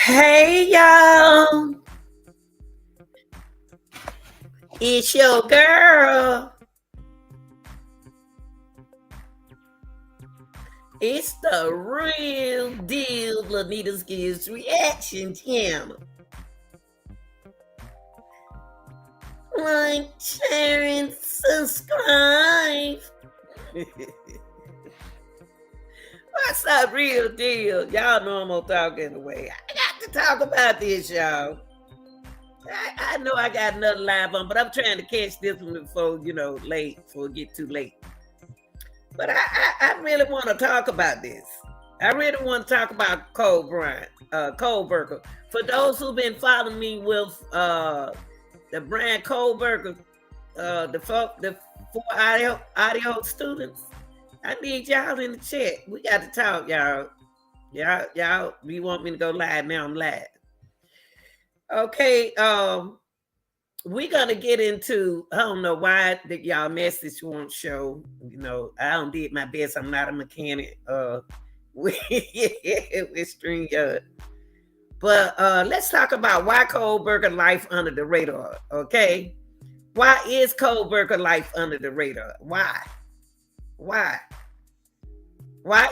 Hey y'all, it's your girl. It's the real deal, Lanita's Gives Reaction Channel. Like, share, and subscribe. What's up, real deal? Y'all know I'm gonna talk anyway. I got to talk about this, y'all. I know I got another live on, but I'm trying to catch this one before, before it get too late. But I really want to talk about this. I really want to talk about Kohberger. For those who've been following me with the Bryan Kohberger, the four audio students, I need y'all in the chat. We got to talk, y'all. Y'all, you want me to go live now? I'm live. Okay, we're gonna get into, I don't know why that y'all message won't show. I don't did my best. I'm not a mechanic with StreamYard. But let's talk about why Kohberger life under the radar. Okay, why is Kohberger life under the radar? Why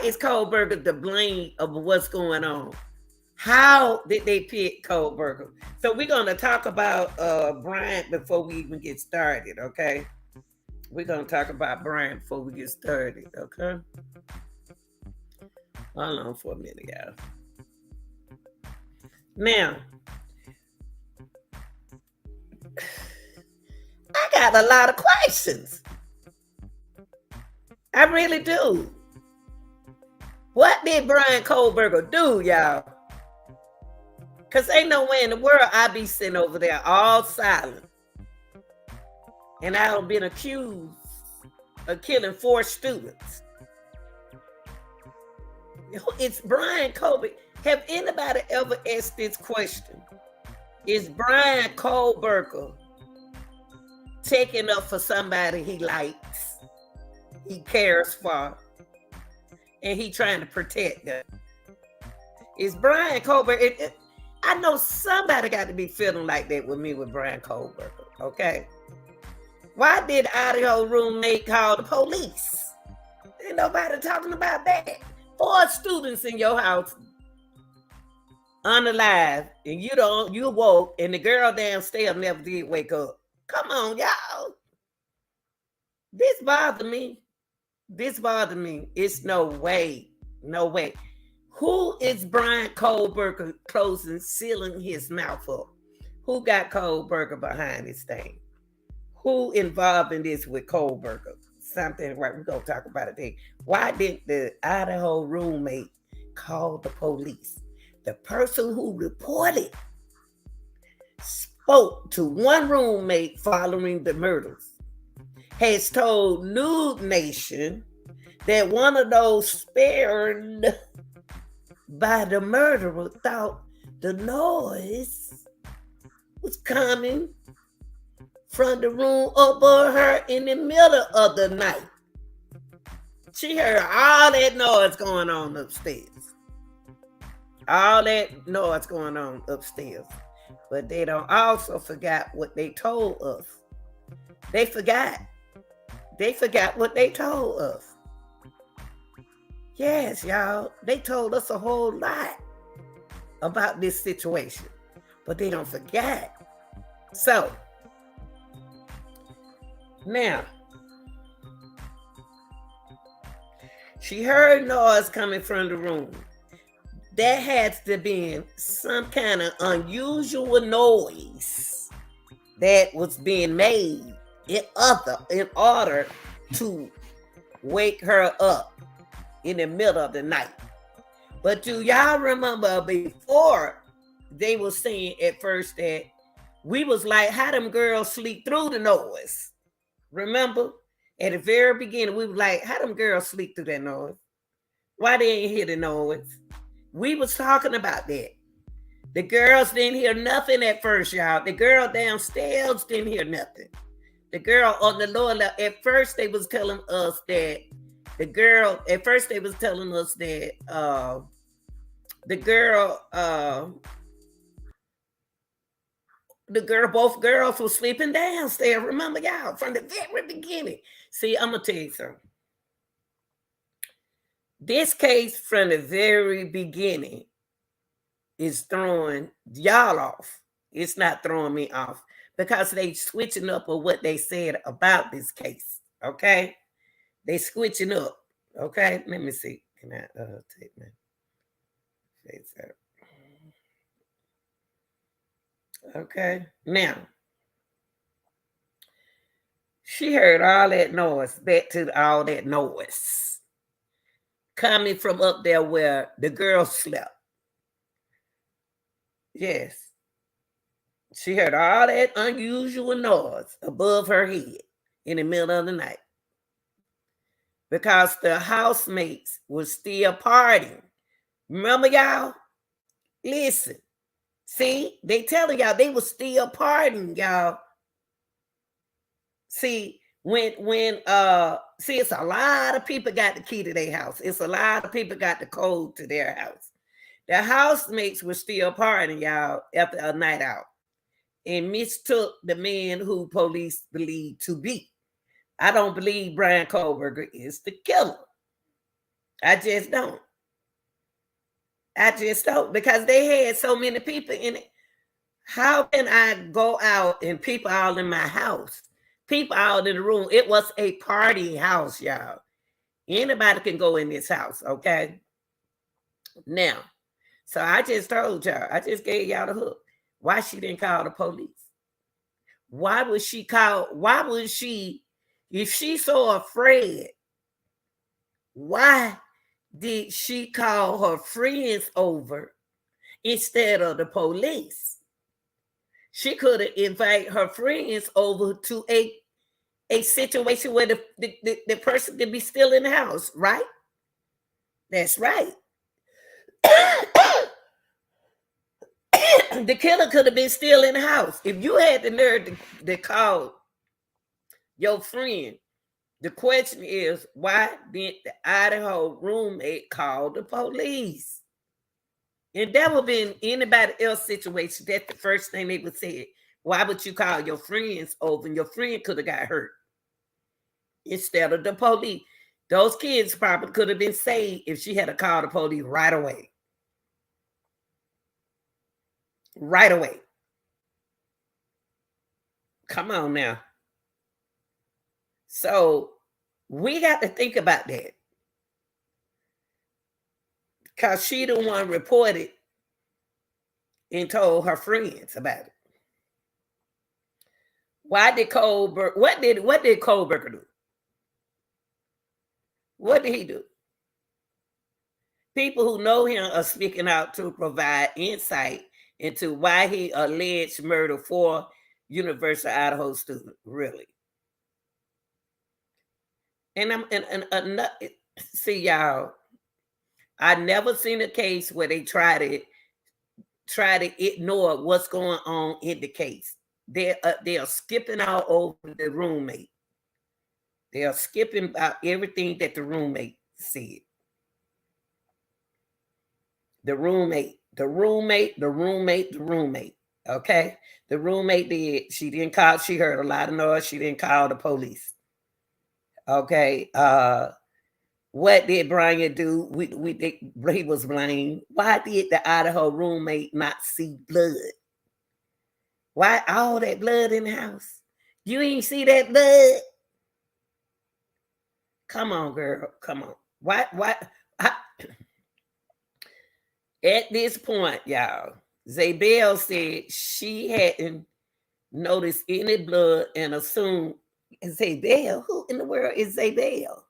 is Kohberger the blame of what's going on? How did they pick Kohberger? So we're going to talk about Bryan before we even get started, okay? We're going to talk about Bryan before we get started, okay? Hold on for a minute, y'all. Now, I got a lot of questions. I really do. What did Bryan Kohberger do, y'all? Because ain't no way in the world I be sitting over there all silent. And I have been accused of killing 4 students. It's Bryan Kohberger. Have anybody ever asked this question? Is Bryan Kohberger taking up for somebody he likes, he cares for, and he trying to protect them? Is Bryan Kohberger... I know somebody got to be feeling like that with me with Bryan Kohberger, okay? Why did audio roommate call the police? Ain't nobody talking about that. 4 students in your house unalive, and you woke, and the girl downstairs never did wake up. Come on, y'all. This bothered me. It's no way. Who is Bryan Kohberger sealing his mouth up? Who got Kohberger behind this thing? Who involved in this with Kohberger? Something right, we're going to talk about it today. Why did the Idaho roommate call the police? The person who reported spoke to one roommate following the murders, has told Nude Nation that one of those spared by the murderer thought the noise was coming from the room above her in the middle of the night. She heard all that noise going on upstairs. But they don't also forgot what they told us. They forgot. They forgot what they told us. Yes, y'all. They told us a whole lot about this situation, but they don't forget. So, now, she heard noise coming from the room. There had to be some kind of unusual noise that was being made in order to wake her up in the middle of the night. But do y'all remember before they were saying at first that we was like, how them girls sleep through the noise? Remember? At the very beginning, we were like, how them girls sleep through that noise? Why they ain't hear the noise? We was talking about that. The girls didn't hear nothing at first, y'all. The girl downstairs didn't hear nothing. The girl on the lower level, at first they was telling us that both girls were sleeping downstairs. Remember, y'all, from the very beginning. See, I'm going to tell you something. This case from the very beginning is throwing y'all off. It's not throwing me off because they switching up of what they said about this case. Okay? They switching up. Okay? Let me see. Can I take my face out? Okay. Now, she heard all that noise, back to all that noise coming from up there where the girl slept. Yes. She heard all that unusual noise above her head in the middle of the night because the housemates were still partying. Remember, y'all? Listen. See, they telling y'all they were still partying, y'all. See, it's a lot of people got the key to their house. It's a lot of people got the code to their house. The housemates were still partying, y'all, after a night out, and mistook the man who police believe to be. I don't believe Bryan Kohberger is the killer. I just don't. Because they had so many people in it. How can I go out and people all in my house? People out in the room. It was a party house, y'all. Anybody can go in this house, okay? Now, so I just told y'all, I just gave y'all the hook. Why she didn't call the police? Why would she, if she's so afraid, why did she call her friends over instead of the police? She could have invited her friends over to a situation where the person could be still in the house, right? That's right. The killer could have been still in the house. If you had the nerve to call your friend, the question is, why didn't the Idaho roommate call the police? And that would be in anybody else's situation. That's the first thing they would say. Why would you call your friends over? And your friend could have got hurt instead of the police. Those kids probably could have been saved if she had called the police right away. Right away. Come on now. So we got to think about that. Because she the one reported and told her friends about it. What did Kohberger do? What did he do? People who know him are speaking out to provide insight into why he alleged murder 4 University of Idaho students. Really. See, y'all, I never seen a case where they try to ignore what's going on in the case. They are skipping all over the roommate. They are skipping about everything that the roommate said. The roommate. Okay. The roommate did. She didn't call. She heard a lot of noise. She didn't call the police. Okay. What did Bryan do? He was blamed. Why did the Idaho roommate not see blood? Why all that blood in the house? You ain't see that blood? Come on, girl. Come on. Why? At this point, y'all, Zabel said she hadn't noticed any blood and assumed Zabel. Who in the world is Zabel?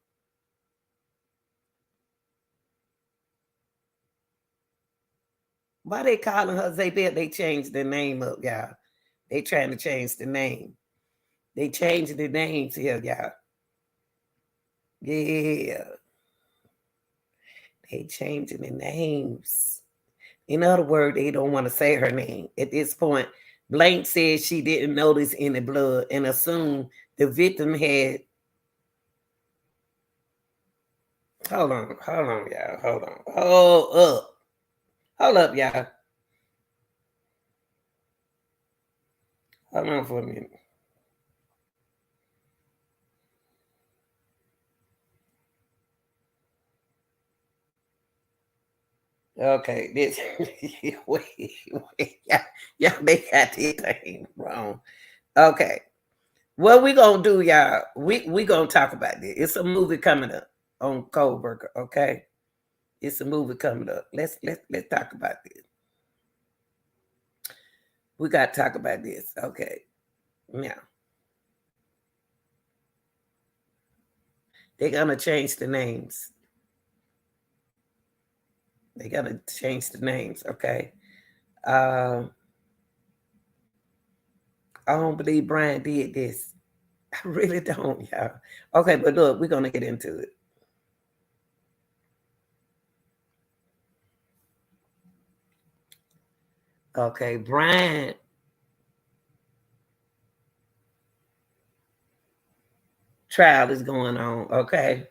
Why they calling her Zabel? They changed the name up, y'all. They trying to change the name. They changed the names here, y'all. Yeah. They changing the names. In other words, they don't want to say her name. At this point, Blank said she didn't notice any blood and assumed the victim had. Hold on, y'all. Hold on. Hold up, y'all. Hold on for a minute. Okay, this wait, y'all they got this thing wrong. Okay, what we gonna do, y'all? We gonna talk about this. It's a movie coming up on Kohberger. Okay, it's a movie coming up. Let's talk about this. We got to talk about this. Okay, now they're gonna change the names. They gotta change the names. Okay. I don't believe Bryan did this. I really don't, y'all. Okay, but look, we're gonna get into it. Okay, Bryan trial is going on. Okay,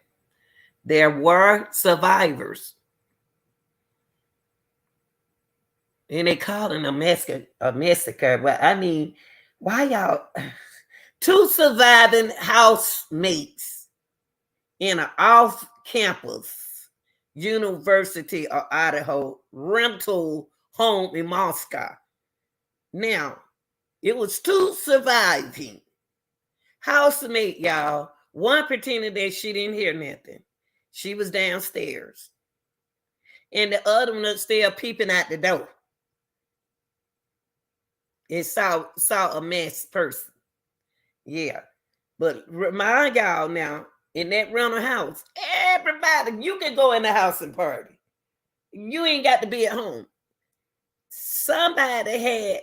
there were survivors, and they called it a massacre. But I mean, why y'all? Two surviving housemates in an off-campus University of Idaho rental home in Moscow. Now, it was two surviving housemate, y'all. One pretended that she didn't hear nothing. She was downstairs. And the other one upstairs peeping out the door. And saw a masked person. Yeah. But remind y'all now, in that rental house, everybody, you can go in the house and party. You ain't got to be at home. Somebody had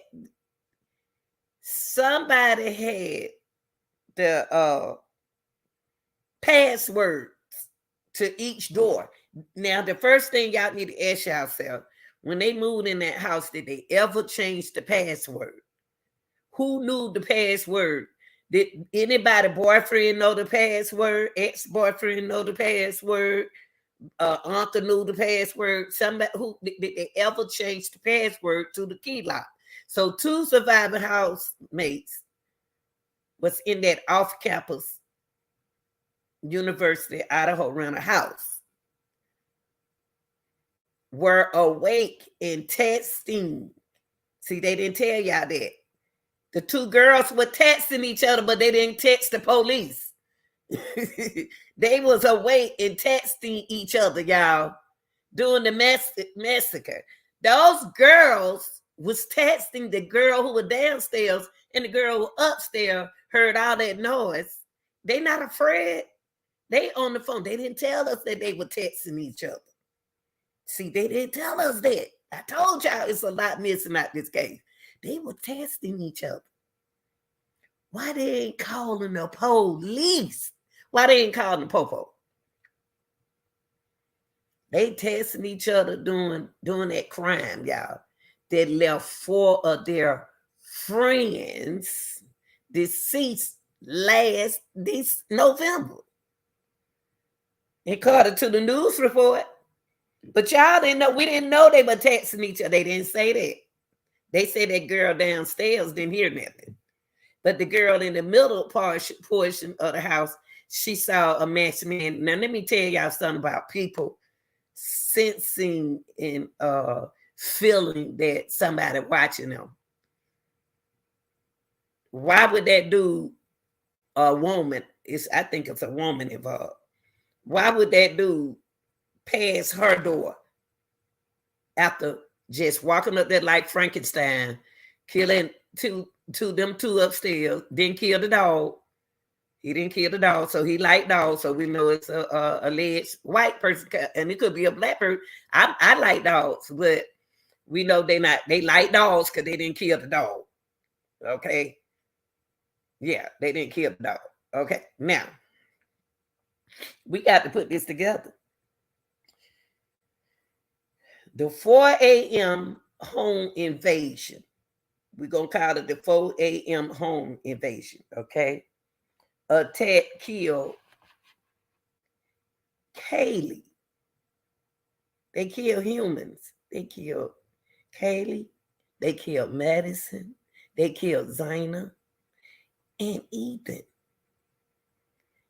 the password to each door. Now, the first thing y'all need to ask yourself, when they moved in that house, did they ever change the password? Who knew the password? Did anybody boyfriend know the password? Ex-boyfriend know the password? Uncle knew the password? Somebody who did they ever change the password to the key lock? So two surviving housemates was in that off-campus University Idaho rental house, were awake and texting. See, they didn't tell y'all that. The two girls were texting each other, but they didn't text the police. They was awake and texting each other, y'all, during the massacre. Those girls was texting the girl who was downstairs, and the girl who upstairs heard all that noise. They not afraid. They on the phone. They didn't tell us that they were texting each other. See, they didn't tell us that. I told y'all it's a lot missing out this case. They were testing each other. Why they ain't calling the police? Why they ain't calling the popo? They testing each other doing that crime, y'all. They left 4 of their friends deceased this November. According to the news report. But y'all didn't know. We didn't know they were texting each other. They didn't say that. They say that girl downstairs didn't hear nothing. But the girl in the middle portion of the house, she saw a masked man. Now, let me tell y'all something about people sensing and feeling that somebody watching them. Why would that dude, a woman, I think it's a woman involved. Why would that dude pass her door after just walking up there like Frankenstein, killing two upstairs, didn't kill the dog. He didn't kill the dog, so he liked dogs. So we know it's a alleged white person, and it could be a black person. I like dogs, but we know they like dogs because they didn't kill the dog. Okay, yeah, they didn't kill the dog. Okay, now we got to put this together. The 4 a.m. home invasion. We're going to call it the 4 a.m. home invasion, okay? Attack killed Kaylee. They killed humans. They killed Kaylee. They killed Madison. They killed Zina and Ethan.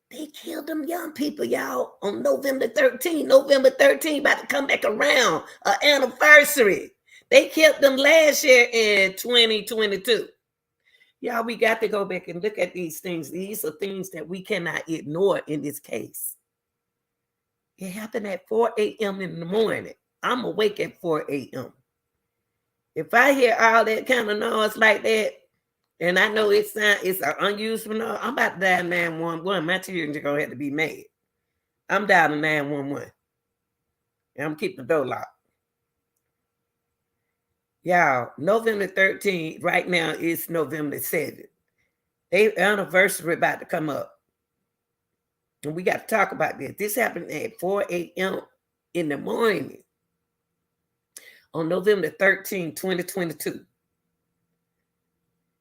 They killed them young people, y'all, on November 13th. November 13th, about to come back around, an anniversary. They killed them last year in 2022. Y'all, we got to go back and look at these things. These are things that we cannot ignore in this case. It happened at 4 a.m. in the morning. I'm awake at 4 a.m. If I hear all that kind of noise like that, and I know it's an unused noise, I'm about to dial 911. My children are going to have to be mad. I'm dialing 911. And I'm keeping the door locked. Y'all, November 13th, right now is November 7th. Their anniversary about to come up. And we got to talk about this. This happened at 4 a.m. in the morning on November 13, 2022.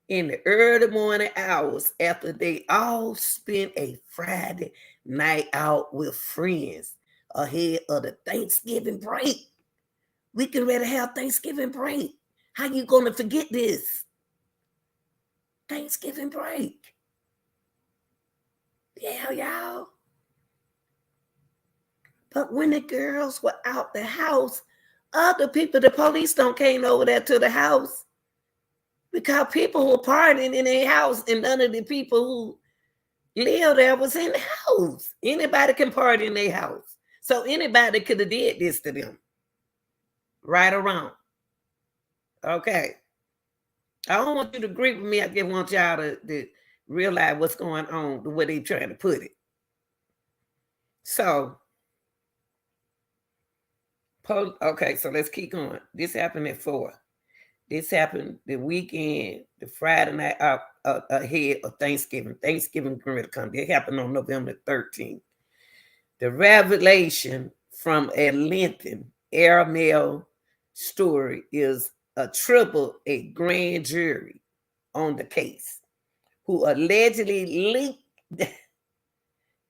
In the early morning hours after they all spent a Friday night out with friends ahead of the Thanksgiving break. We can ready to have Thanksgiving break. How you going to forget this? Thanksgiving break. Yeah, y'all. But when the girls were out the house, other people, the police don't came over there to the house because people were partying in their house and none of the people who lived there was in the house. Anybody can party in their house. So anybody could have did this to them. Right or wrong. Okay. I don't want you to agree with me. I just want y'all to realize what's going on, the way they're trying to put it. So, okay, so let's keep going. This happened at 4. This happened the weekend, the Friday night ahead of Thanksgiving. Thanksgiving going to come. It happened on November 13th. The revelation from a lengthened airmail story is attributable a grand jury on the case who allegedly linked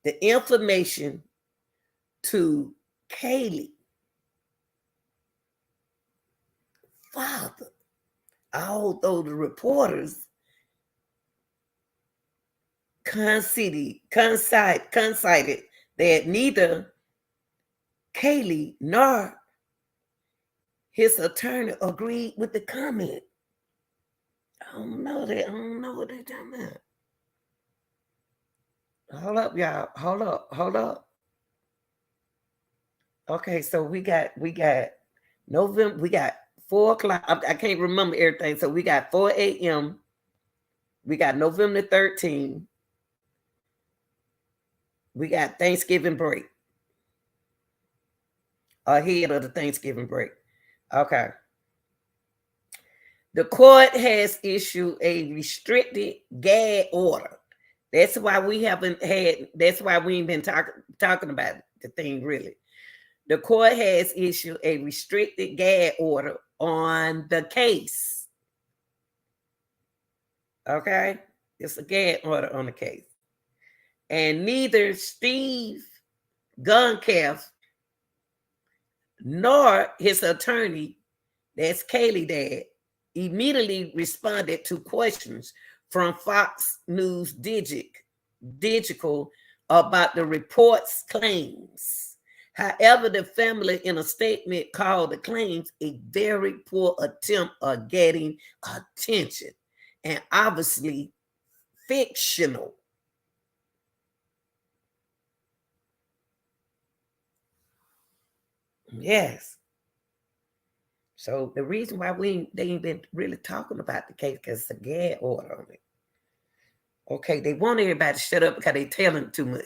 the information to Kaylee father, although the reporters conceded that neither Kaylee nor his attorney agreed with the comment. I don't know what they're talking about. Hold up, y'all. Hold up. Okay, so we got November, we got 4 o'clock. I can't remember everything. So we got 4 a.m. We got November 13th. We got Thanksgiving break. Ahead of the Thanksgiving break. Okay. The court has issued a restricted gag order. That's why we ain't been talking about the thing really. The court has issued a restricted gag order on the case. Okay? It's a gag order on the case. And neither Steve Guncalf nor his attorney, that's Kaylee dad, immediately responded to questions from Fox News Digital about the report's claims. However, the family in a statement called the claims a very poor attempt at getting attention and obviously fictional. Yes. So the reason why they ain't been really talking about the case because it's a gag order on it. Okay, they want everybody to shut up because they telling too much.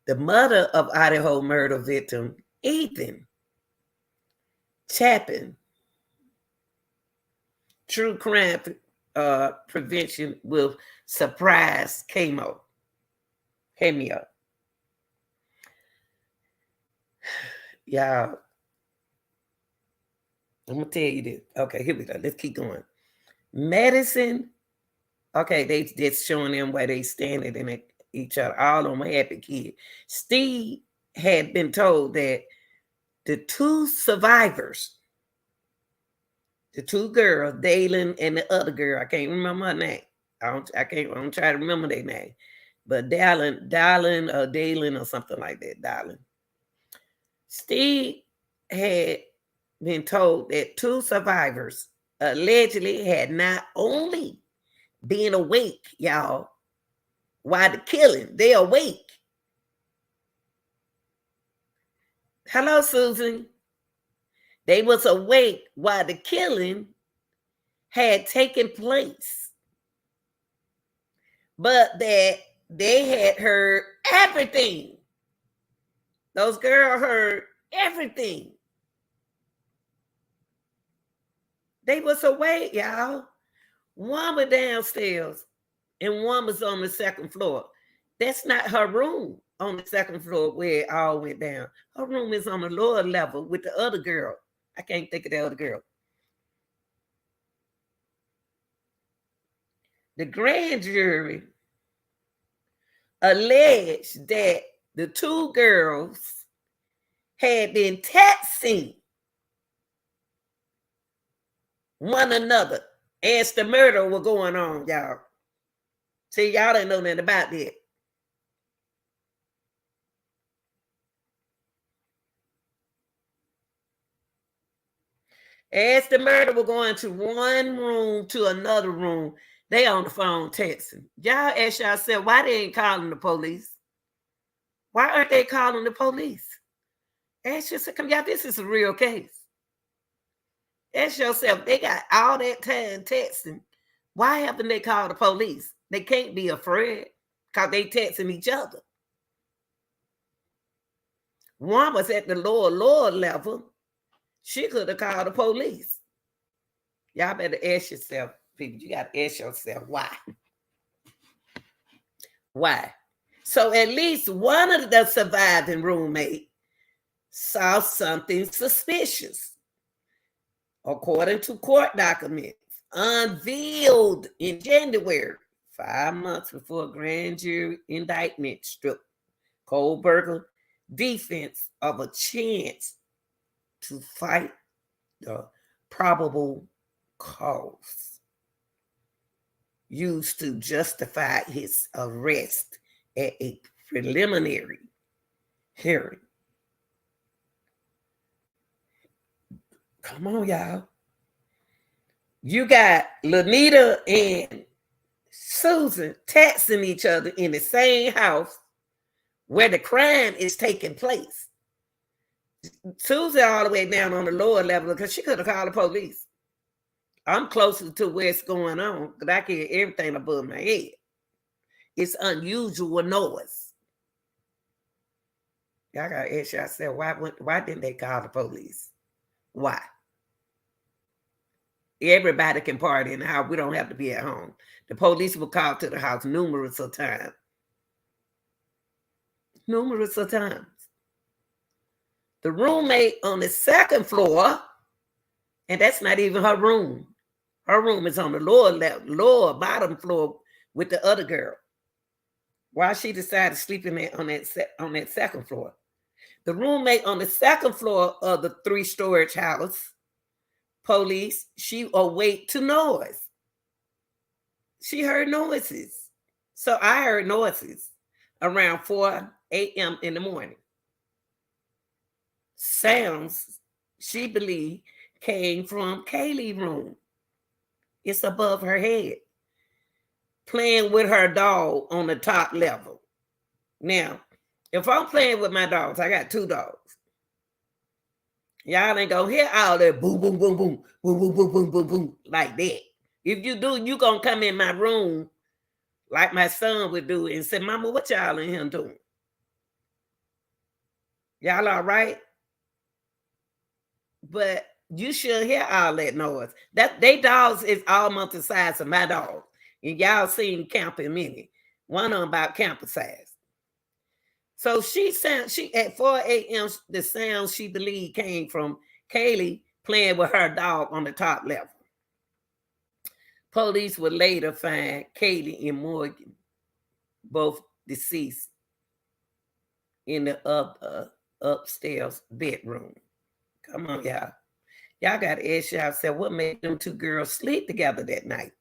The mother of Idaho murder victim, Ethan Chapin, true crime prevention with surprise cameo. Y'all, I'm gonna tell you this. Okay, here we go. Let's keep going. Medicine. Okay, they just showing them where they standing in each other. All of them happy kids. Steve had been told that the two survivors, the two girls, Dalen and the other girl, I can't remember her name. I'm trying to remember their name. But Dalen or something like that, Dalen. Steve had been told that two survivors allegedly had not only been awake, y'all, while the killing, they awake. Hello, Susan. They was awake while the killing had taken place, but that they had heard everything. Those girls heard everything. They was awake, y'all. One was downstairs and one was on the second floor. That's not her room on the second floor where it all went down. Her room is on the lower level with the other girl. I can't think of the other girl. The grand jury alleged that the two girls had been texting one another as the murder was going on, y'all. See, y'all didn't know nothing about that. As the murder was going to one room to another room, they on the phone texting. Y'all ask yourself, why they ain't calling the police? Why aren't they calling the police? Ask yourself, y'all, this is a real case. Ask yourself, they got all that time texting. Why haven't they called the police? They can't be afraid because they texting each other. One was at the lower level. She could have called the police. Y'all better ask yourself, people, you got to ask yourself, why? Why? So at least one of the surviving roommates saw something suspicious. According to court documents unveiled in January, 5 months before a grand jury indictment stripped Kohberger's defense of a chance to fight the probable cause used to justify his arrest at a preliminary hearing. Come on, y'all. You got Lanita and Susan texting each other in the same house where the crime is taking place. Susan all the way down on the lower level because she could have called the police. I'm closer to where it's going on because I can hear everything above my head. It's unusual noise. Y'all got to ask yourself, why didn't they call the police? Why? Everybody can party in the house. We don't have to be at home. The police were called to the house numerous of times. Numerous of times. The roommate on the second floor, and that's not even her room. Her room is on the lower bottom floor with the other girl. Why she decided to sleep on that second floor. The roommate on the second floor of the 3-storage house Police, she awake to noise. She heard noises. So I heard noises around 4 a.m. in the morning. Sounds she believed came from Kaylee's room. It's above her head, playing with her dog on the top level. Now, if I'm playing with my dogs, I got 2 dogs. Y'all ain't gonna hear all that boom, boom, boom, boom, boom, boom, boom, boom, boom, boom, like that. If you do, you gonna come in my room like my son would do and say, Mama, what y'all in here doing? Y'all all right? But you should hear all that noise. That they dogs is almost the size of my dog. And y'all seen Camper Mini. One of them about camper size. So she at 4 a.m. the sound she believed came from Kaylee playing with her dog on the top level. Police would later find Kaylee and Morgan, both deceased, in the upstairs bedroom. Come on, y'all. Y'all got to ask yourself what made them 2 girls sleep together that night.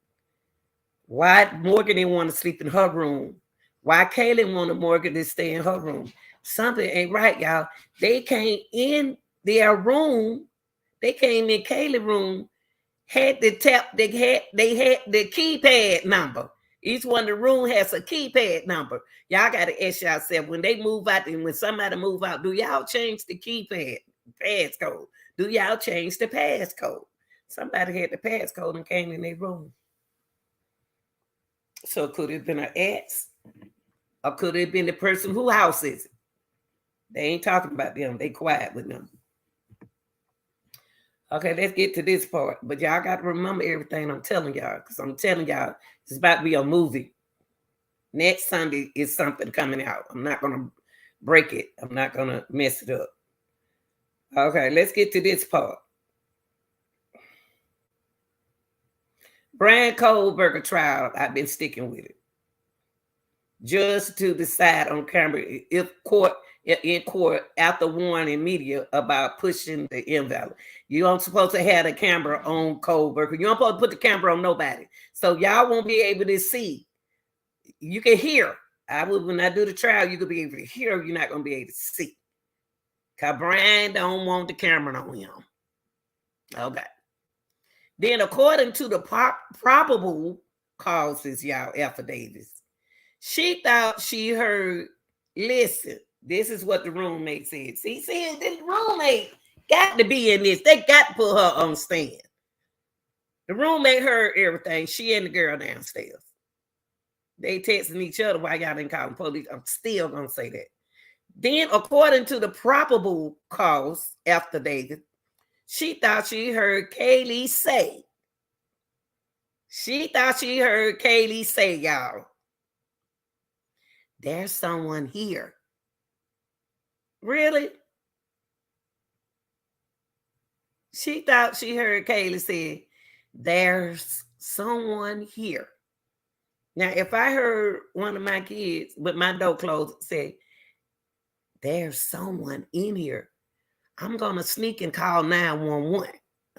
Why Morgan didn't want to sleep in her room? Why Kaylee wanted Morgan to stay in her room? Something ain't right, y'all. They came in their room. They came in Kaylee's room, had the tap. They had the keypad number. Each one of the room has a keypad number. Y'all got to ask yourself when they move out and when somebody move out, do y'all change the keypad passcode? Do y'all change the passcode? Somebody had the passcode and came in their room. So could it have been an ex? Or could it have been the person whose house is it? They ain't talking about them. They quiet with them. Okay, let's get to this part. But y'all got to remember everything I'm telling y'all. Because I'm telling y'all, it's about to be a movie. Next Sunday is something coming out. I'm not going to break it. I'm not going to mess it up. Okay, let's get to this part. Bryan Kohberger trial, I've been sticking with it. Just to decide on camera if in court after warning media about pushing the invalid. You don't supposed to have the camera on Kohberger. You don't supposed to put the camera on nobody. So y'all won't be able to see. You can hear. When I do the trial, you could be able to hear. You're not going to be able to see. Because Bryan don't want the camera on him. Okay. Then according to the probable causes, y'all, affidavits, she thought she heard, listen, this is what the roommate said. See, this roommate got to be in this. They got to put her on stand. The roommate heard everything. She and the girl downstairs. They texting each other while y'all didn't call the police. I'm still going to say that. Then, according to the probable cause affidavit, she thought she heard Kaylee say. She thought she heard Kaylee say, y'all, there's someone here. Really? She thought she heard Kaylee say, there's someone here. Now, if I heard one of my kids with my door closed say, there's someone in here, I'm going to sneak and call 911.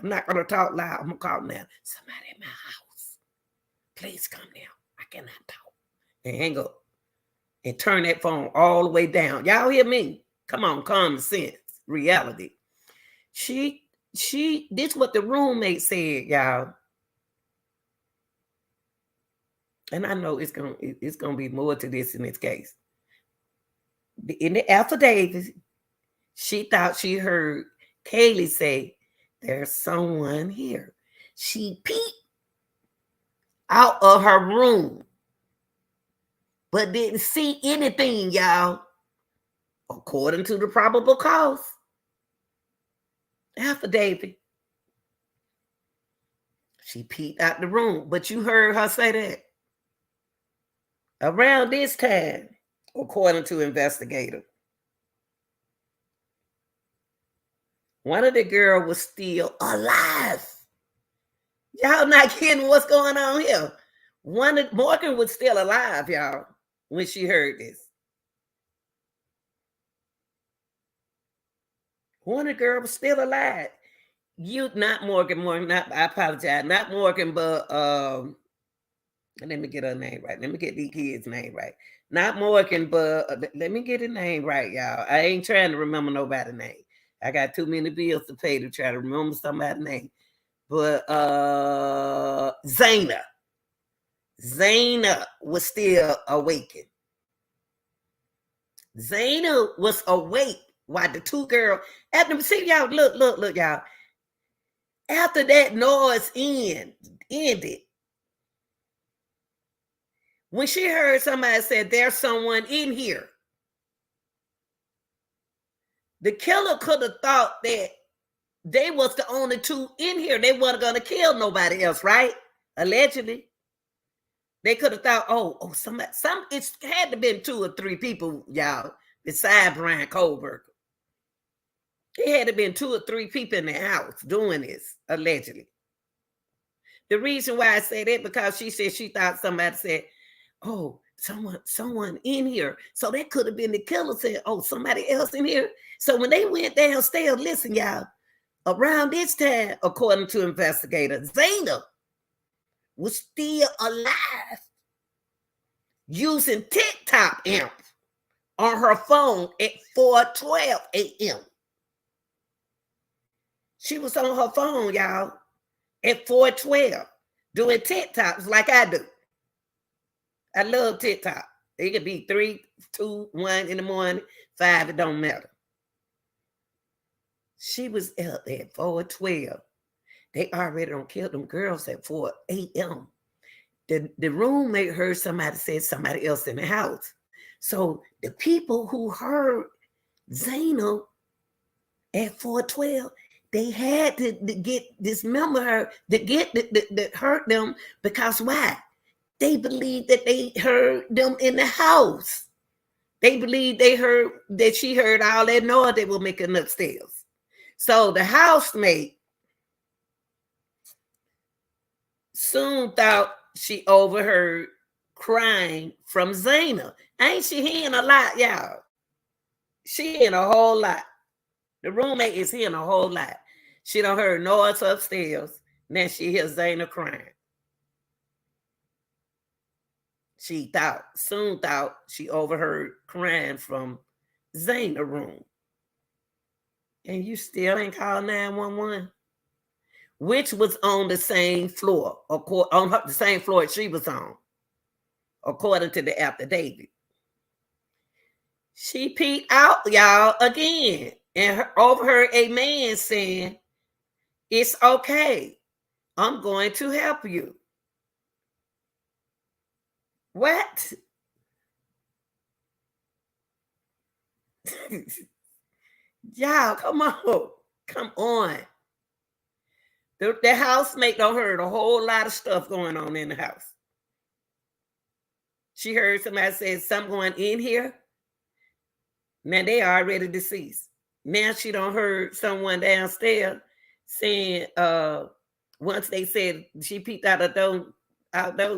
I'm not going to talk loud. I'm going to call now. Somebody in my house. Please come down. I cannot talk. And hang up. And turn that phone all the way down. Y'all hear me? Come on, common sense, reality. This what the roommate said, y'all. And I know it's gonna be more to this in this case. In the affidavit, she thought she heard Kaylee say, there's someone here. She peeked out of her room, but didn't see anything, y'all. According to the probable cause affidavit, she peeked out the room, but you heard her say that. Around this time, according to investigator, one of the girls was still alive. Y'all not getting what's going on here. Morgan was still alive, y'all, when she heard this. One of the girls was still alive. You not Morgan, not I apologize, not Morgan, but let me get her name right. Let me get these kids' name right. Not Morgan, but let me get his name right, y'all. I ain't trying to remember nobody's name. I got too many bills to pay to try to remember somebody's name. But Zayna was still awakened. Zayna was awake while the two girls, after, see y'all, look, y'all. After that noise ended, when she heard somebody say, there's someone in here, the killer could have thought that they was the only two in here. They weren't going to kill nobody else, right? Allegedly. They could have thought, it had to have been 2 or 3 people, y'all, beside Bryan Kohberger. It had to have been 2 or 3 people in the house doing this, allegedly. The reason why I say that, because she said she thought somebody said, oh, someone in here. So that could have been the killer said, oh, somebody else in here. So when they went downstairs, listen, y'all, around this time, according to investigators, Zayna was still alive using TikTok amp on her phone at 4:12 a.m. She was on her phone, y'all, at 4:12 doing TikToks like I do. I love TikTok. It could be 3, 2, 1 in the morning, 5, it don't matter. She was up at 4:12. They already don't kill them girls at 4 a.m. The roommate heard somebody say somebody else in the house. So the people who heard Zayna at 4:12, they had to get dismember her to get that hurt them, because why? They believed that they heard them in the house. They believed they heard that she heard all that noise they were making upstairs. So the housemate soon thought she overheard crying from Zayna. Ain't she hearing a lot, y'all? She hearing a whole lot. The roommate is hearing a whole lot. She done heard noise upstairs. Then she hears Zayna crying. She soon thought she overheard crying from Zayna's room. And you still ain't called 911? Which was on the same floor, the same floor she was on, according to the affidavit. She peeked out, y'all, again, and overheard a man saying, it's okay, I'm going to help you. What? Y'all, come on. The housemate don't heard a whole lot of stuff going on in the house. She heard somebody say something going in here. Now they are already deceased. Now she don't heard someone downstairs saying, once they said she peeked out the door,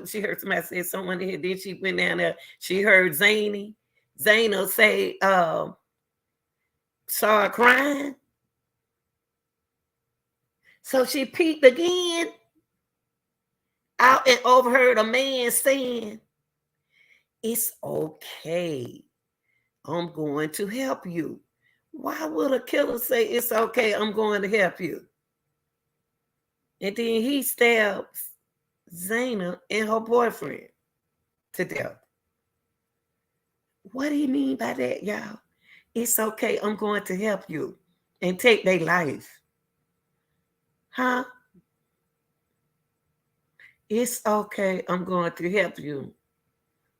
she heard somebody say someone in here. Then she went down there. She heard Zayna say, saw her crying. So she peeked again out and overheard a man saying, it's okay, I'm going to help you. Why would a killer say, it's okay, I'm going to help you? And then he stabs Zayna and her boyfriend to death. What do you mean by that, y'all? It's okay, I'm going to help you, and take their life. Huh? It's okay, I'm going to help you.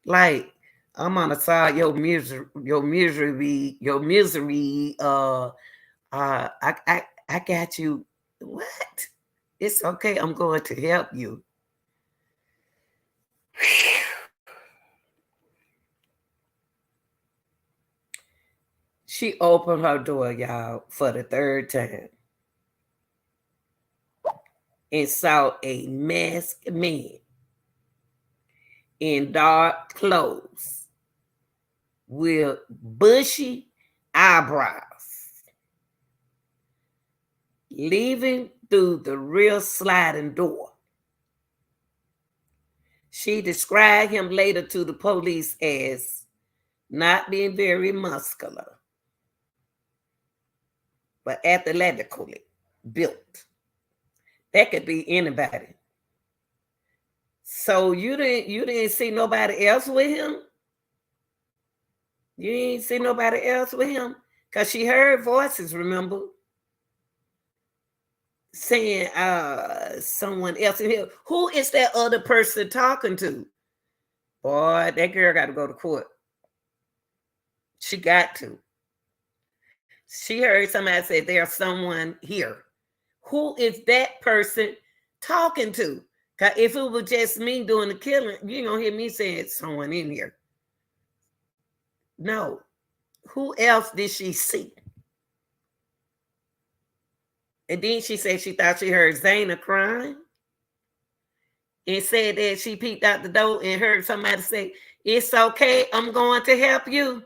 Like, I'm on the side your misery. I got you. What? It's okay, I'm going to help you. She opened her door, y'all, for the 3rd time, and saw a masked man in dark clothes with bushy eyebrows. leaving through the rear sliding door. She described him later to the police as not being very muscular, but athletically built. That could be anybody. So you didn't see nobody else with him? You didn't see nobody else with him? Because she heard voices, remember? Saying someone else in here. Who is that other person talking to? Boy, that girl got to go to court. She got to. She heard somebody say there's someone here. Who is that person talking to? Because if it was just me doing the killing, you don't hear me saying it's someone in here. No. Who else did she see? And then she said she thought she heard Zayna crying. And said that she peeked out the door and heard somebody say, "It's okay, I'm going to help you."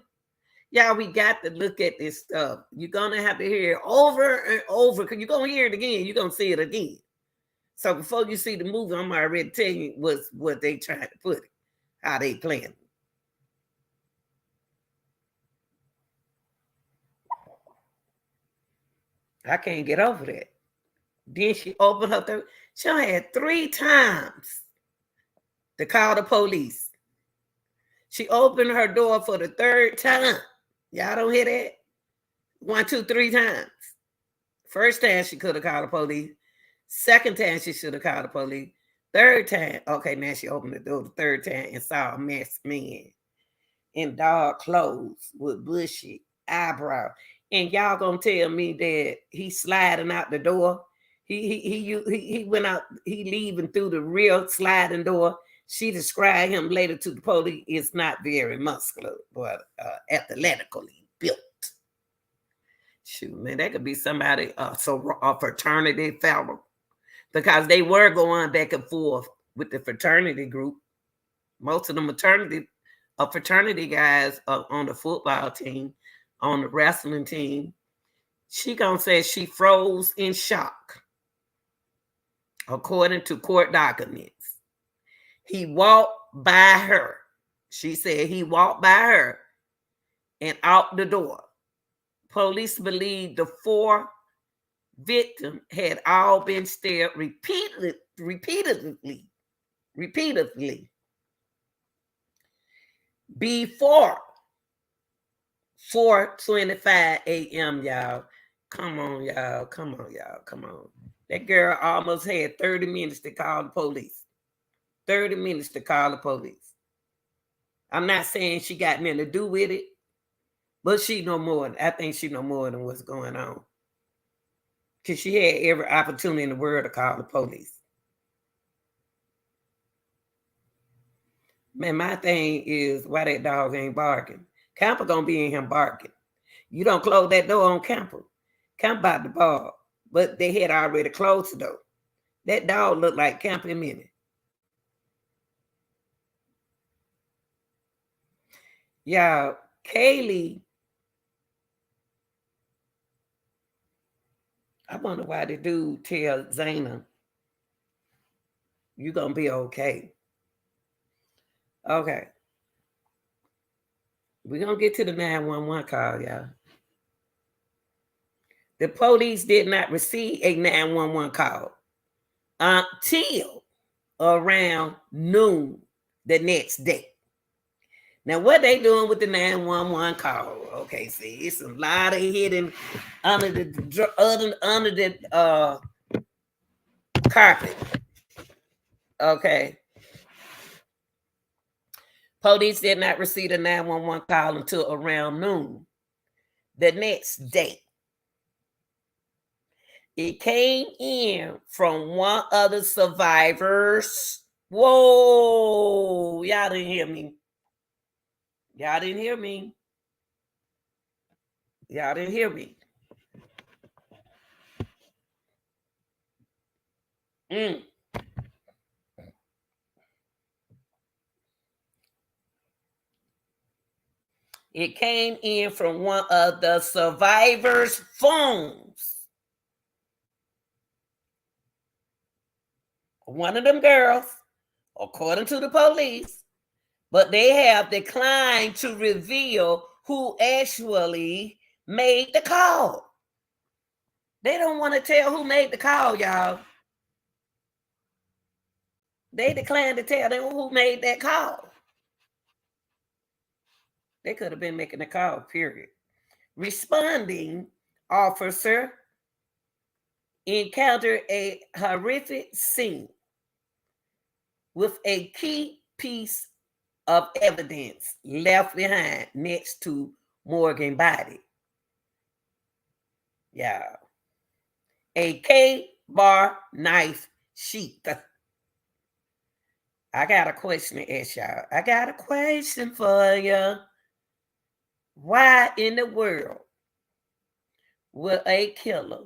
Y'all, we got to look at this stuff. You're going to have to hear it over and over because you're going to hear it again. You're going to see it again. So before you see the movie, I'm already telling you what they trying to put it, how they playing. I can't get over that. Then she opened her third. She had 3 times to call the police. She opened her door for the 3rd time. Y'all don't hear that? 1, 2, 3 times. First time she could have called the police. Second time she should have called the police. 3rd time, okay, now she opened the door the 3rd time and saw a masked man in dark clothes with bushy eyebrow. And y'all gonna tell me that he's sliding out the door? He went out, he leaving through the rear sliding door. She described him later to the police. It's not very muscular, but athletically built. Shoot, man, that could be somebody, a fraternity fellow, because they were going back and forth with the fraternity group. Most of the fraternity guys are on the football team, on the wrestling team. She gonna say she froze in shock, according to court documents. He walked by her. She said he walked by her and out the door. Police believe the 4 victims had all been stabbed repeatedly before 4:25 a.m. Y'all. Come on, y'all. Come on, y'all. Come on. That girl almost had 30 minutes to call the police. 30 minutes to call the police. I'm not saying she got nothing to do with it, but she know more. I think she know more than what's going on. Because she had every opportunity in the world to call the police. Man, my thing is why that dog ain't barking. Camper gonna be in him barking. You don't close that door on Camper. Camper about to bark, but they had already closed the door. That dog looked like Camper a minute. Y'all, Kaylee, I wonder why the dude tell Zayna, you gonna be okay. Okay. We're gonna get to the 911 call, y'all. The police did not receive a 911 call until around noon the next day. Now, what they doing with the 911 call? Okay, see, it's a lot of hidden under the carpet. Okay. Police did not receive a 911 call until around noon the next day. It came in from one of the survivors. Whoa, y'all didn't hear me. Y'all didn't hear me. Y'all didn't hear me. It came in from one of the survivors' phones. one of them girls, according to the police, but they have declined to reveal who actually made the call. They don't want to tell who made the call, y'all. They declined to tell them who made that call. They could have been making the call, period. Responding officer encountered a horrific scene with a key piece of evidence left behind next to Morgan's body. Yeah. A K-bar knife sheath. I got a question to ask y'all. I got a question for you. Why in the world would a killer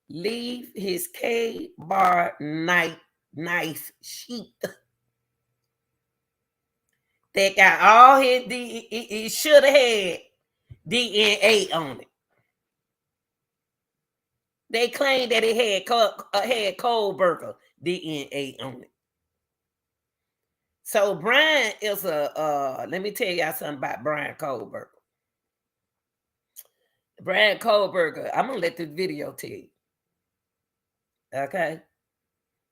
leave his K-bar knife sheath that got all his it should have had DNA on it? They claim that it had Kohberger's DNA on it. So Bryan is let me tell y'all something about Bryan Kohberger. Bryan Kohberger, I'm gonna let this video tell you. Okay?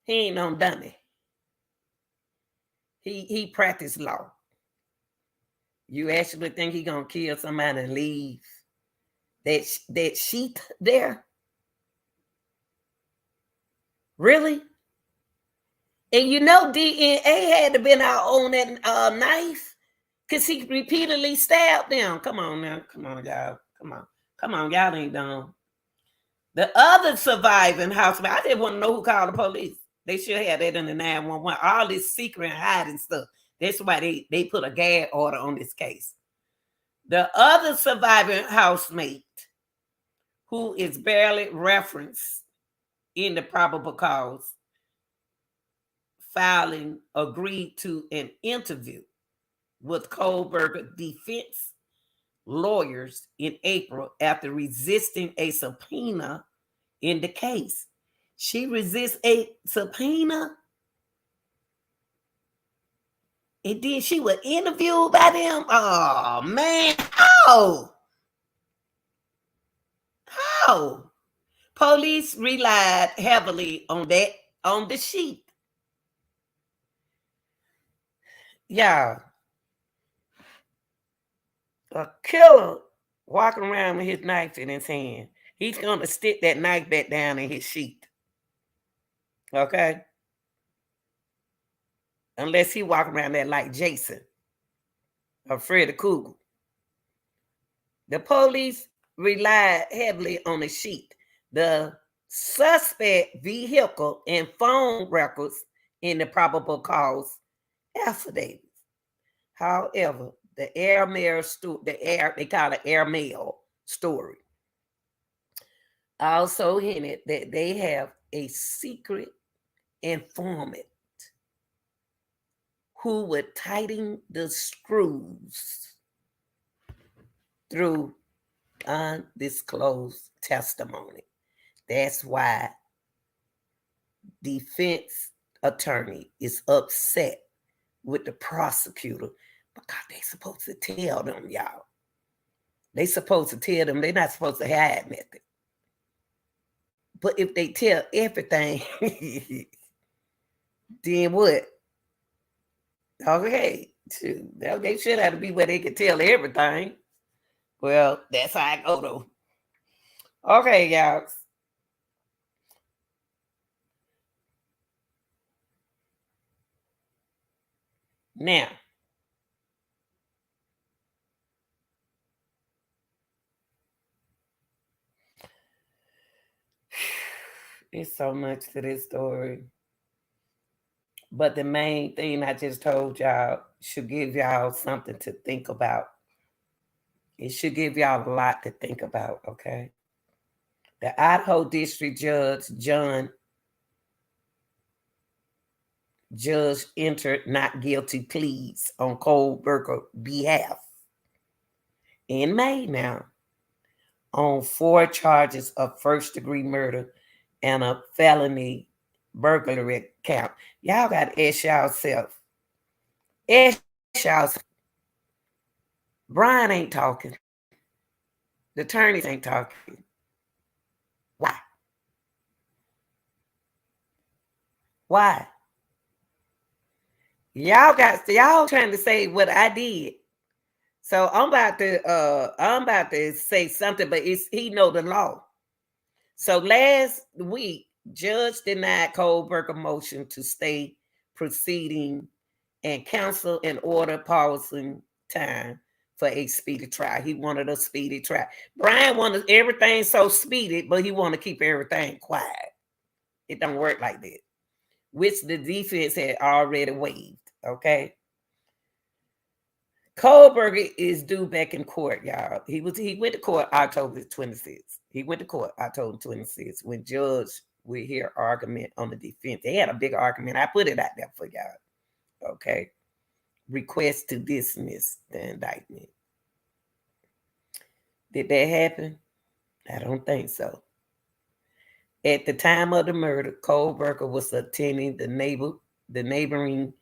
He ain't no dummy. He practiced law. You actually think he gonna kill somebody and leave that sheath there? Really? And you know DNA had to been out on that knife because he repeatedly stabbed them. Come on now. Come on, y'all. Come on. Y'all ain't done. The other surviving housemate, I didn't want to know who called the police. They should have that in the 911. All this secret and hiding stuff. That's why they put a gag order on this case. The other surviving housemate, who is barely referenced in the probable cause filing, agreed to an interview with Kohberger defense lawyers in April after resisting a subpoena in the case. She resists a subpoena, and then she was interviewed by them. Oh man, how? Police relied heavily on the sheet. Y'all, a killer walking around with his knife in his hand. He's gonna stick that knife back down in his sheet. Okay? Unless he walk around there like Jason or Freddy Krueger. The police relied heavily on the sheet. The suspect vehicle and phone records in the probable cause affidavits. However, the airmail they call it airmail story, also hinted that they have a secret informant who would tighten the screws through undisclosed testimony. That's why defense attorney is upset with the prosecutor because they supposed to tell them, y'all. They supposed to tell them. They're not supposed to hide nothing. But if they tell everything, then what? Okay, they should have to be where they could tell everything. Well, that's how I go though. Okay, y'all. Now, it's so much to this story. But the main thing I just told y'all should give y'all something to think about. It should give y'all a lot to think about, okay? The Idaho District Judge entered not guilty pleas on Kohberger's behalf in May now on 4 charges of first-degree murder and a felony burglary count. Y'all got to ask y'all self. Ask y'all. Bryan ain't talking. The attorneys ain't talking. Why? Why? Y'all trying to say what I did. So I'm about to say something, but he know the law. So last week, judge denied Kohberger motion to stay proceeding and counsel and order pausing time for a speedy trial. He wanted a speedy trial. Bryan wanted everything so speedy, but he want to keep everything quiet. It don't work like that, which the defense had already waived. Okay. Kohberger is due back in court, y'all. He went to court October 26th. He went to court October 26th when judge will hear argument on the defense. They had a big argument. I put it out there for y'all. Okay. Request to dismiss the indictment. Did that happen? I don't think so. At the time of the murder, Kohberger was attending the neighboring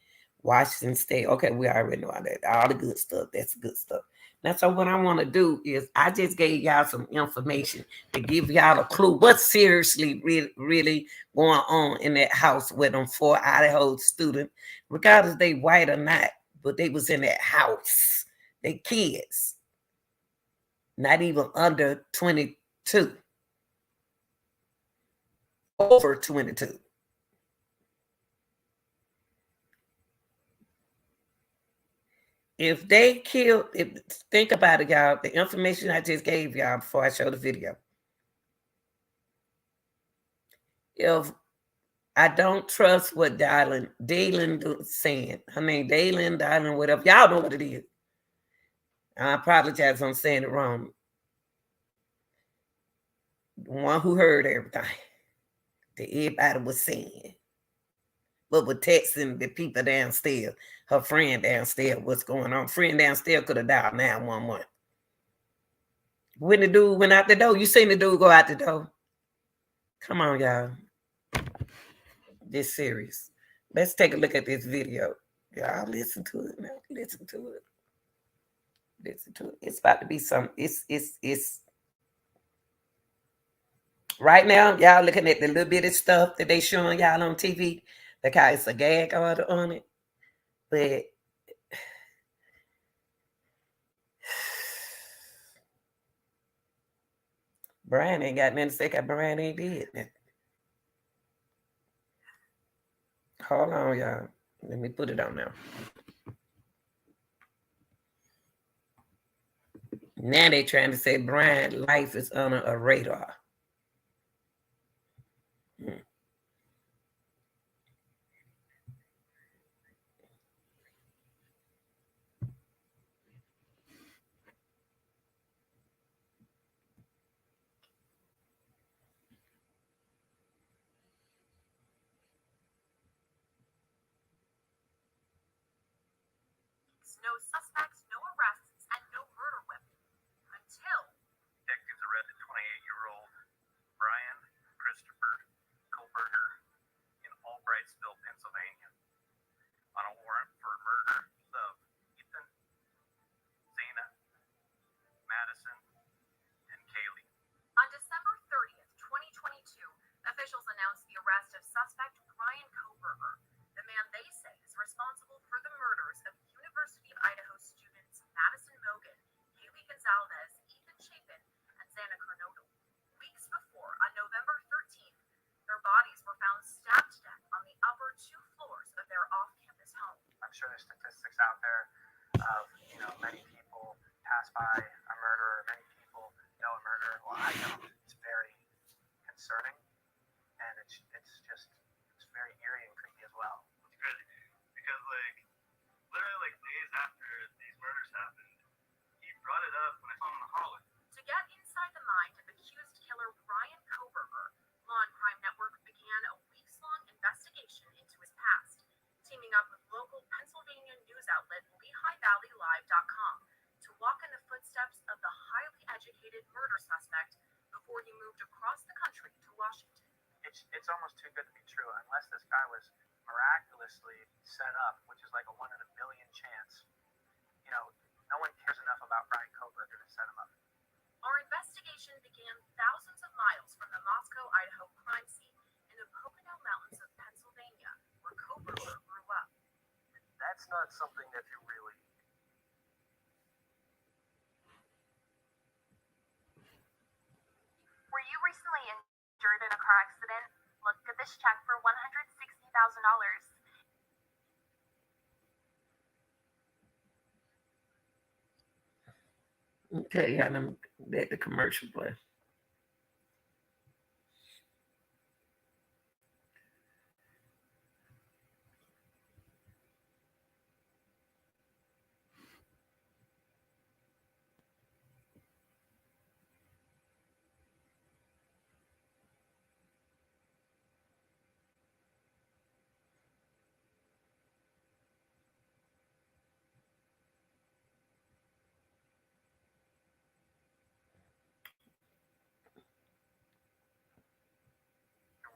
Washington State. Okay, we already know all that. All the good stuff. That's good stuff. Now, so what I want to do is I just gave y'all some information to give y'all a clue what's seriously really going on in that house with them 4 Idaho students, regardless they white or not, but they was in that house. They kids, not even under 22. Over 22. If they killed, think about it, y'all. The information I just gave y'all before I show the video. If I don't trust what Dalen saying, her name Dalen, whatever. Y'all know what it is. I apologize if I'm saying it wrong. The one who heard everything that everybody was saying, but was texting the people downstairs, her friend downstairs, what's going on. Friend downstairs could have dialed 911. When the dude went out the door, you seen the dude go out the door. Come on, y'all. This serious. Let's take a look at this video. Y'all listen to it now. Listen to it. Listen to it. It's about to be some. It's right now. Y'all looking at the little bit of stuff that they showing y'all on TV. Like how it's a gag order on it, but Bryan ain't got nothing to say. Cause Bryan ain't did nothing. Hold on, y'all. Let me put it on now. Now they trying to say Bryan's life is under a radar. No suspects, no arrests, and no murder weapon until detectives arrested 28-year-old Bryan Christopher Kohberger in Albrightsville, Pennsylvania, on a warrant for murder of Ethan, Zana, Madison, and Kaylee. On December 30th, 2022, officials announced the arrest of suspect Bryan Kohberger, the man they say is responsible for the murders of University of Idaho students Madison Mogan, Haley Gonzalez, Ethan Chapin, and Zana Kernodle. Weeks before, on November 13th, their bodies were found stabbed to death on the upper 2 floors of their off-campus home. I'm sure there's statistics out there of, many people pass by a murderer, many people know a murderer. Well, I don't. It's very concerning, and it's very eerie and creepy as well. It's crazy because literally days after these murders happened, he brought it up when I saw him in the hallway. To get inside the mind of accused killer Bryan Kohberger, Law and Crime Network began a weeks-long investigation into his past, teaming up with local Pennsylvania news outlet LehighValleyLive.com to walk in the footsteps of the highly educated murder suspect before he moved across the country to Washington. It's almost too good to be true. Unless this guy was miraculously set up, which is like a 1 in a billion chance. You know, no one cares enough about Bryan Kohberger to set him up. Our investigation began thousands of miles from the Moscow, Idaho crime scene in the Pocono Mountains of Pennsylvania, where Kohberger grew up. That's not something that you really. Were you recently injured in a car accident? Look at this check for $160,000. Okay, got them let the commercial play.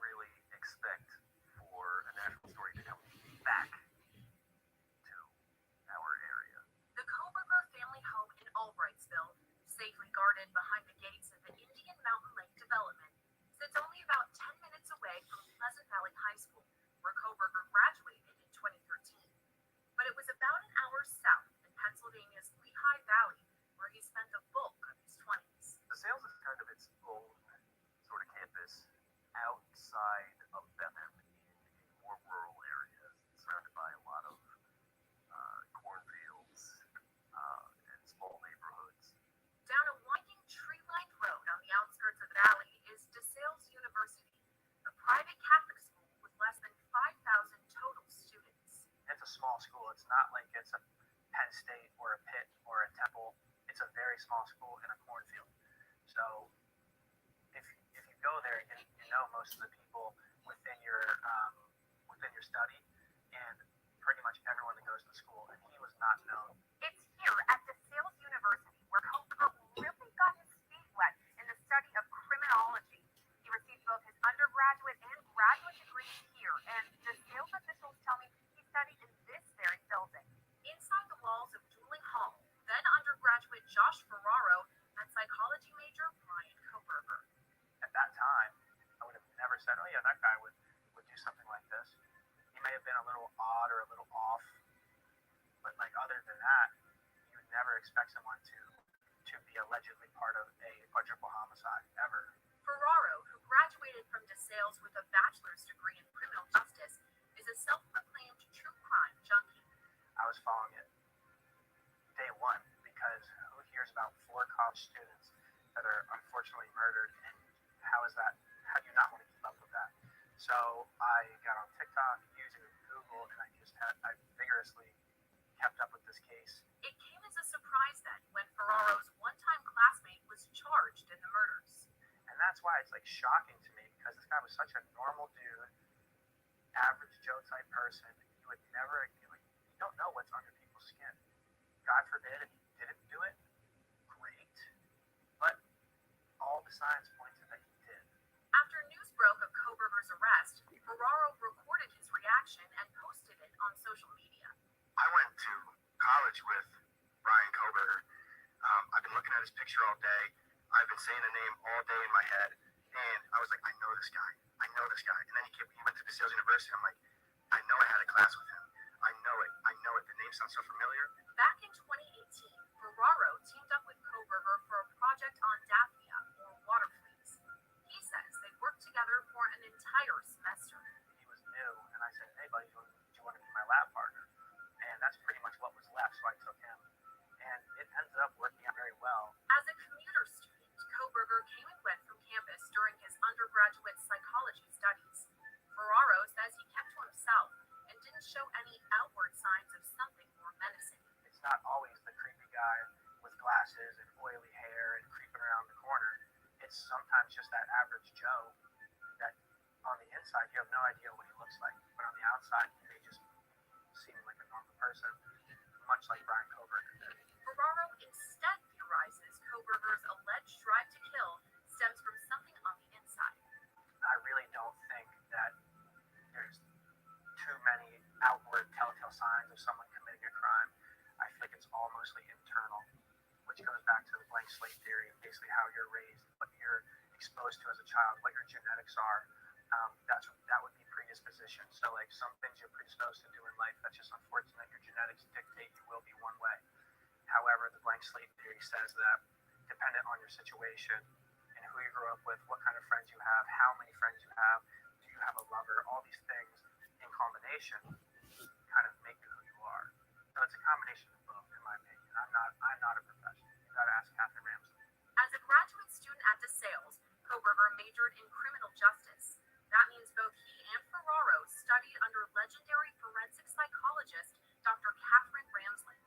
Really expect for a national story to come back to our area. The Kohberger family home in Albrightsville, safely guarded behind the gates of the Indian Mountain Lake development, sits only about 10 minutes away from Pleasant Valley High School, where Kohberger graduated in 2013. But it was about an hour south in Pennsylvania's Lehigh Valley, where he spent the bulk of his 20s. DeSales is kind of its own sort of campus outside of Bethlehem in a more rural area, surrounded by a lot of cornfields and small neighborhoods. Down a winding tree-lined road on the outskirts of the valley is DeSales University, a private Catholic school with less than 5,000 total students. It's a small school. It's not like it's a Penn State or a Pitt or a Temple. It's a very small school in a cornfield. So if you go there, you know most of the people within your study, and pretty much everyone that goes to school. And he was not known. It's here at DeSales University where Kohberger really got his feet wet in the study of criminology. He received both his undergraduate and graduate degrees here, and DeSales officials tell me he studied in this very building. Inside the walls of Dueling Hall, then undergraduate Josh Ferraro and psychology major Bryan Kohberger. At that time, I would have never said, "Oh yeah, that guy would do something like this." He may have been a little odd or a little off, but like other than that, you would never expect someone to be allegedly part of a quadruple homicide ever. Ferraro, who graduated from DeSales with a bachelor's degree in criminal justice, is a self-proclaimed true crime junkie. I was following it day one because who hears about 4 college students that are unfortunately murdered, and how do you not want to keep up with that? So I got on TikTok, YouTube, Google, and I vigorously kept up with this case. It came as a surprise then when Ferraro's one-time classmate was charged in the murders. And that's why it's like shocking to me, because this guy was such a normal dude, average Joe type person. You would never, like, you don't know what's under people's skin. God forbid if he didn't do it, great. But all the signs pointed that he did. After news broke of Kohberger's arrest, Ferraro recorded his reaction and posted it on social media. I went to college with Bryan Kohberger. I've been looking at his picture all day. I've been saying the name all day in my head. And I was like, I know this guy. I know this guy. And then he went to DeSales University. I'm like, I know I had a class with him. I know it. I know it. The name sounds so familiar. Back in 2018, Ferraro teamed up with Kohberger for a project on Daphnia, or water fleas. He says they worked together for an entire semester. He was new, and I said, "Hey, buddy, do you want to be my lab partner?" And that's pretty much what was left, so I took him. And it ended up working out very well. As a commuter student, Kohberger came and went from campus during his undergraduate psychology studies. Ferraro says he kept to himself and didn't show any outward signs of something more menacing. It's not always the creepy guy with glasses and oily hair and creeping around the corner. It's sometimes just that average Joe that on the inside you have no idea what he looks like, but on the outside he may just seem like a normal person, much like Bryan Kohberger did. Ferraro instead theorizes Kohberger's alleged drive to kill stems from something on the inside. I really don't exposed to as a child, what your genetics are. That would be predisposition. So like some things you're predisposed to do in life, that's just unfortunate. Your genetics dictate you will be one way. However, the blank slate theory says that dependent on your situation and who you grew up with, what kind of friends you have, how many friends you have, do you have a lover, all these things in combination kind of make you who you are. So it's a combination of both, in my opinion. I'm not a professional. You gotta ask Catherine Ramsey. As a graduate student at DeSales, Kohberger majored in criminal justice. That means both he and Ferraro studied under legendary forensic psychologist Dr. Catherine Ramsland.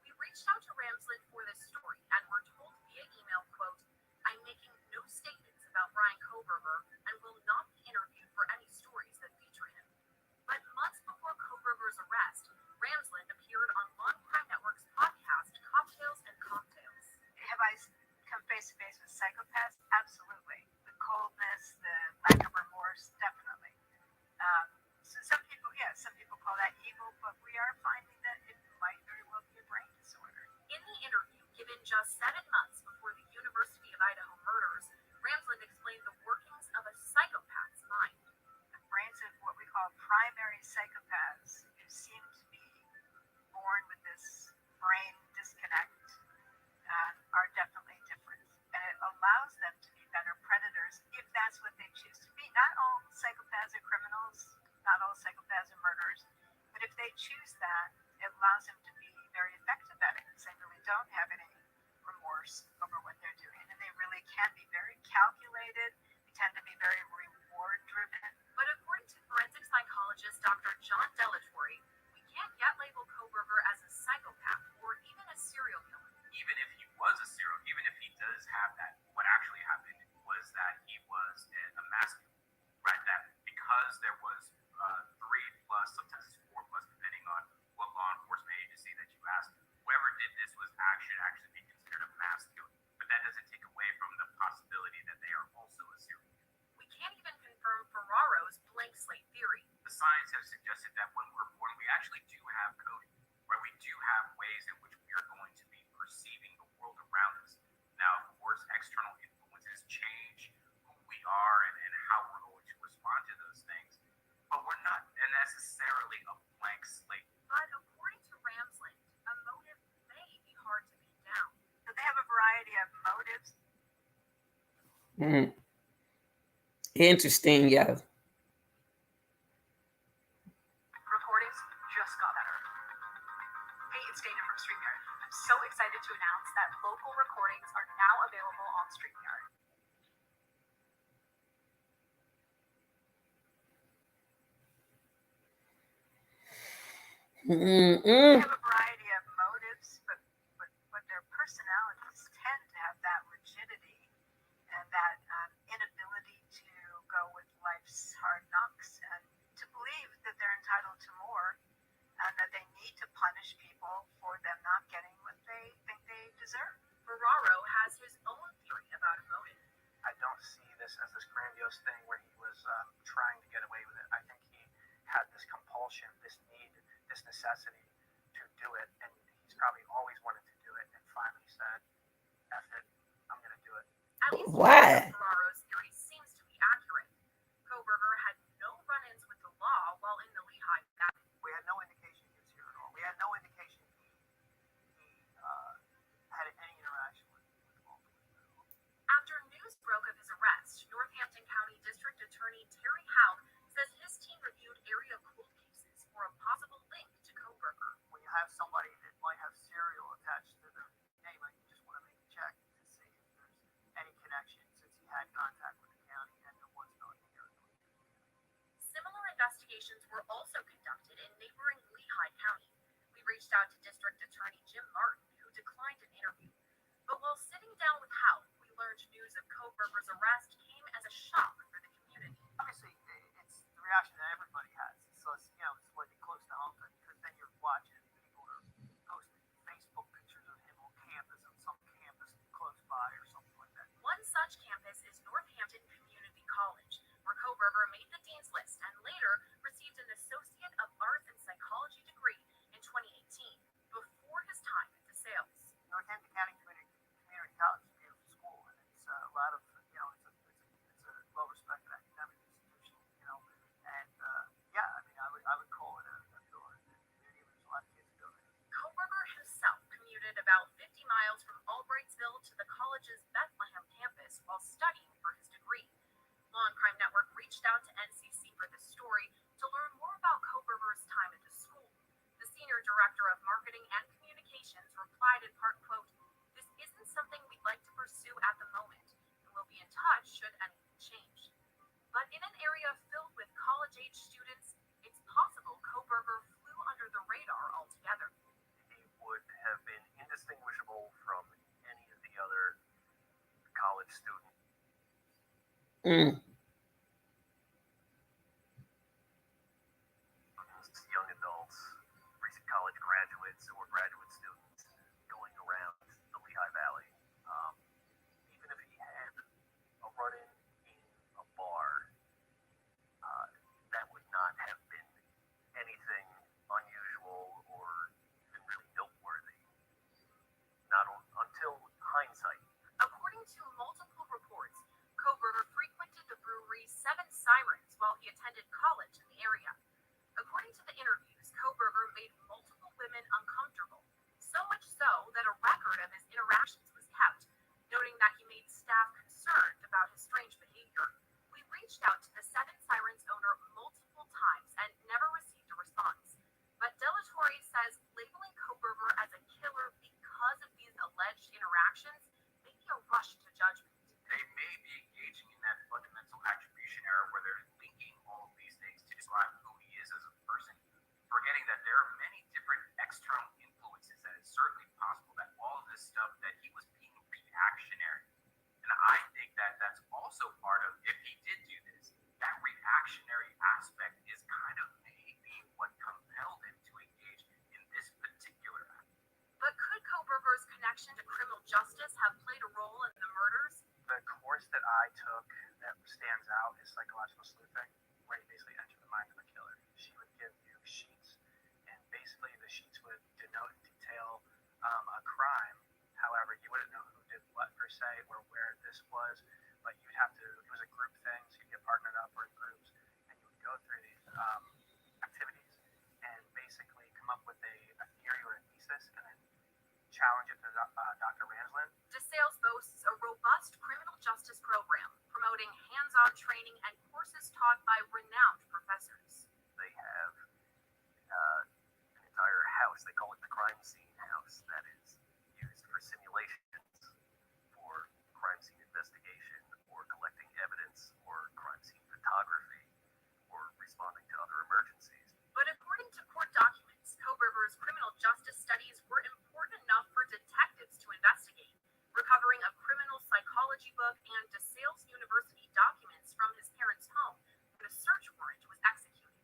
We reached out to Ramsland for this story and were told via email, quote, "I'm making no statements about Bryan Kohberger and will not be interviewed for any stories that feature him." But months before Kohberger's arrest, Ramsland appeared on Long Crime Network's podcast, Cocktails and Cocktails. Have I come face to face with psychopaths? Absolutely. The coldness, the lack of remorse, definitely. So some people call that evil, but we are finding that it might very well be a brain disorder. In the interview given just 7 months before the University of Idaho murders, Ramsland explained the workings of a psychopath's mind. The brains of what we call primary psychopaths, who seem to be born with this brain disconnect, are definitely different. And it allows them to be better predators if that's what they choose to be. Not all psychopaths are criminals, not all psychopaths are murderers, but if they choose that, it allows them to be very effective at it because they really don't have any remorse over what they're doing. And they really can be very calculated. They tend to be very reward driven. But according to forensic psychologist Dr. John Delatory, we can't yet label Kohberger as a psychopath or even a serial killer. Even if he was a serial, even if he does have that, what actually happened was that he was a mass killer, right? That because there was 3 plus, sometimes it's 4 plus, depending on what law enforcement agency that you ask, whoever did this should actually be considered a mass killer. But that doesn't take away from the possibility that they are also a serial killer. We can't even confirm Ferraro's blank slate theory. The science has suggested that when we're born, we actually do have coding, where we do have ways in which we are going to be perceiving the world around us. Now, of course, external influences change who we are and how we're going to respond to those things, but we're not necessarily a blank slate. But according to Ramsland, a motive may be hard to pin down. So they have a variety of motives. Interesting, yeah. Recordings just got better. Hey, it's Dana from StreamYard. I'm so excited to announce that local recordings are now available on StreamYard. They have a variety of motives, but their personalities tend to have that rigidity and that inability to go with life's hard knocks and to believe that they're entitled to more and that they need to punish people for them not getting what they think they deserve. Ferraro has his own theory about a motive. I don't see this as this grandiose thing where he was trying to get away with it. I think he had this compulsion, this need, this necessity to do it, and he's probably always wanted to do it, and finally said, "F it, I'm going to do it." At least Why? Ferraro's theory seems to be accurate. Kohberger had no run-ins with the law while in the Lehigh Valley. We had no indication he was here at all. We had no indication he had any interaction with law enforcement at all. After news broke of his arrest, Northampton County District Attorney Terry Haug says his team reviewed area cold cases for a possible link to Kohberger. When you have somebody that might have serial attached to their name, you just want to make a check to see if there's any connection since he had contact with the county and there was none here. Similar investigations were also conducted in neighboring Lehigh County. We reached out to District Attorney Jim Martin, who declined an interview. But while sitting down with Haug, we learned news of Kohberger's arrest came as a shock for the community. Obviously, it's the reaction that everybody has. So it's like close to home because then you're watching people are posting Facebook pictures of him on campus on some campus close by or something like that. One such campus is Northampton Community College, where Kohberger made the dean's list and later received an Associate of Arts in Psychology degree in 2018, before his time at DeSales. Northampton County Community College is a beautiful school, and it's a lot of, it's a commuted about 50 miles from Albrightsville to the college's Bethlehem campus while studying for his degree. Law and Crime Network reached out to NCC for this story to learn more about Kohberger's time at the school. The senior director of marketing and communications replied in part, quote, "This isn't something we'd like to pursue at the moment, and we'll be in touch should anything change." But in an area filled with college-age students, it's possible Kohberger flew under the radar altogether. He would have been indistinguishable from any of the other college students. Young adults, recent college graduates, or graduate students going around the Lehigh Valley. Even if he had a run-in in a bar, that would not have been anything unusual or even really noteworthy. Not until hindsight. According to multiple reports, Kohberger frequented the brewery Seven Sirens while he attended college in the area. According to the interviews, Kohberger made multiple women uncomfortable, so much so that a record of his interactions was kept, noting that he made staff concerned about his strange behavior. We reached out to the Seven Sirens owner multiple times and never received a response. But Delatorre says labeling Kohberger as a killer because of these alleged interactions may be a rush to judgment. They may be engaging in that fundamental attribution error where they're linking all of these things to describe who he is as a person, forgetting that there are many different external influences, that it's certainly possible that all of this stuff, that he was being reactionary. And I think that that's also part of, if he did do this, that reactionary aspect is kind of maybe what compelled him to engage in this particular act. But could Kohberger's connection to criminal justice have played a role in the murders? The course that I took that stands out is psychological sleuthing, where you basically enter the mind of a killer. She would give you sheets, and basically the sheets would denote and detail a crime. However, you wouldn't know who did what per se or where this was, but you'd have to, it was a group thing, so you'd get partnered up or in groups, and you would go through these activities and basically come up with a theory or a thesis and then challenge it to Dr. Ramslin. DeSales boasts a robust criminal justice program, promoting hands-on training and courses taught by renowned professors. They have an entire house, they call it the crime scene house, that is used for simulations, for crime scene investigation, or collecting evidence, or crime scene photography, or responding to other emergencies. But according to court documents, Kohberger's criminal justice studies were important enough for detectives to investigate, recovering a criminal psychology book and DeSales University documents from his parents' home when a search warrant was executed.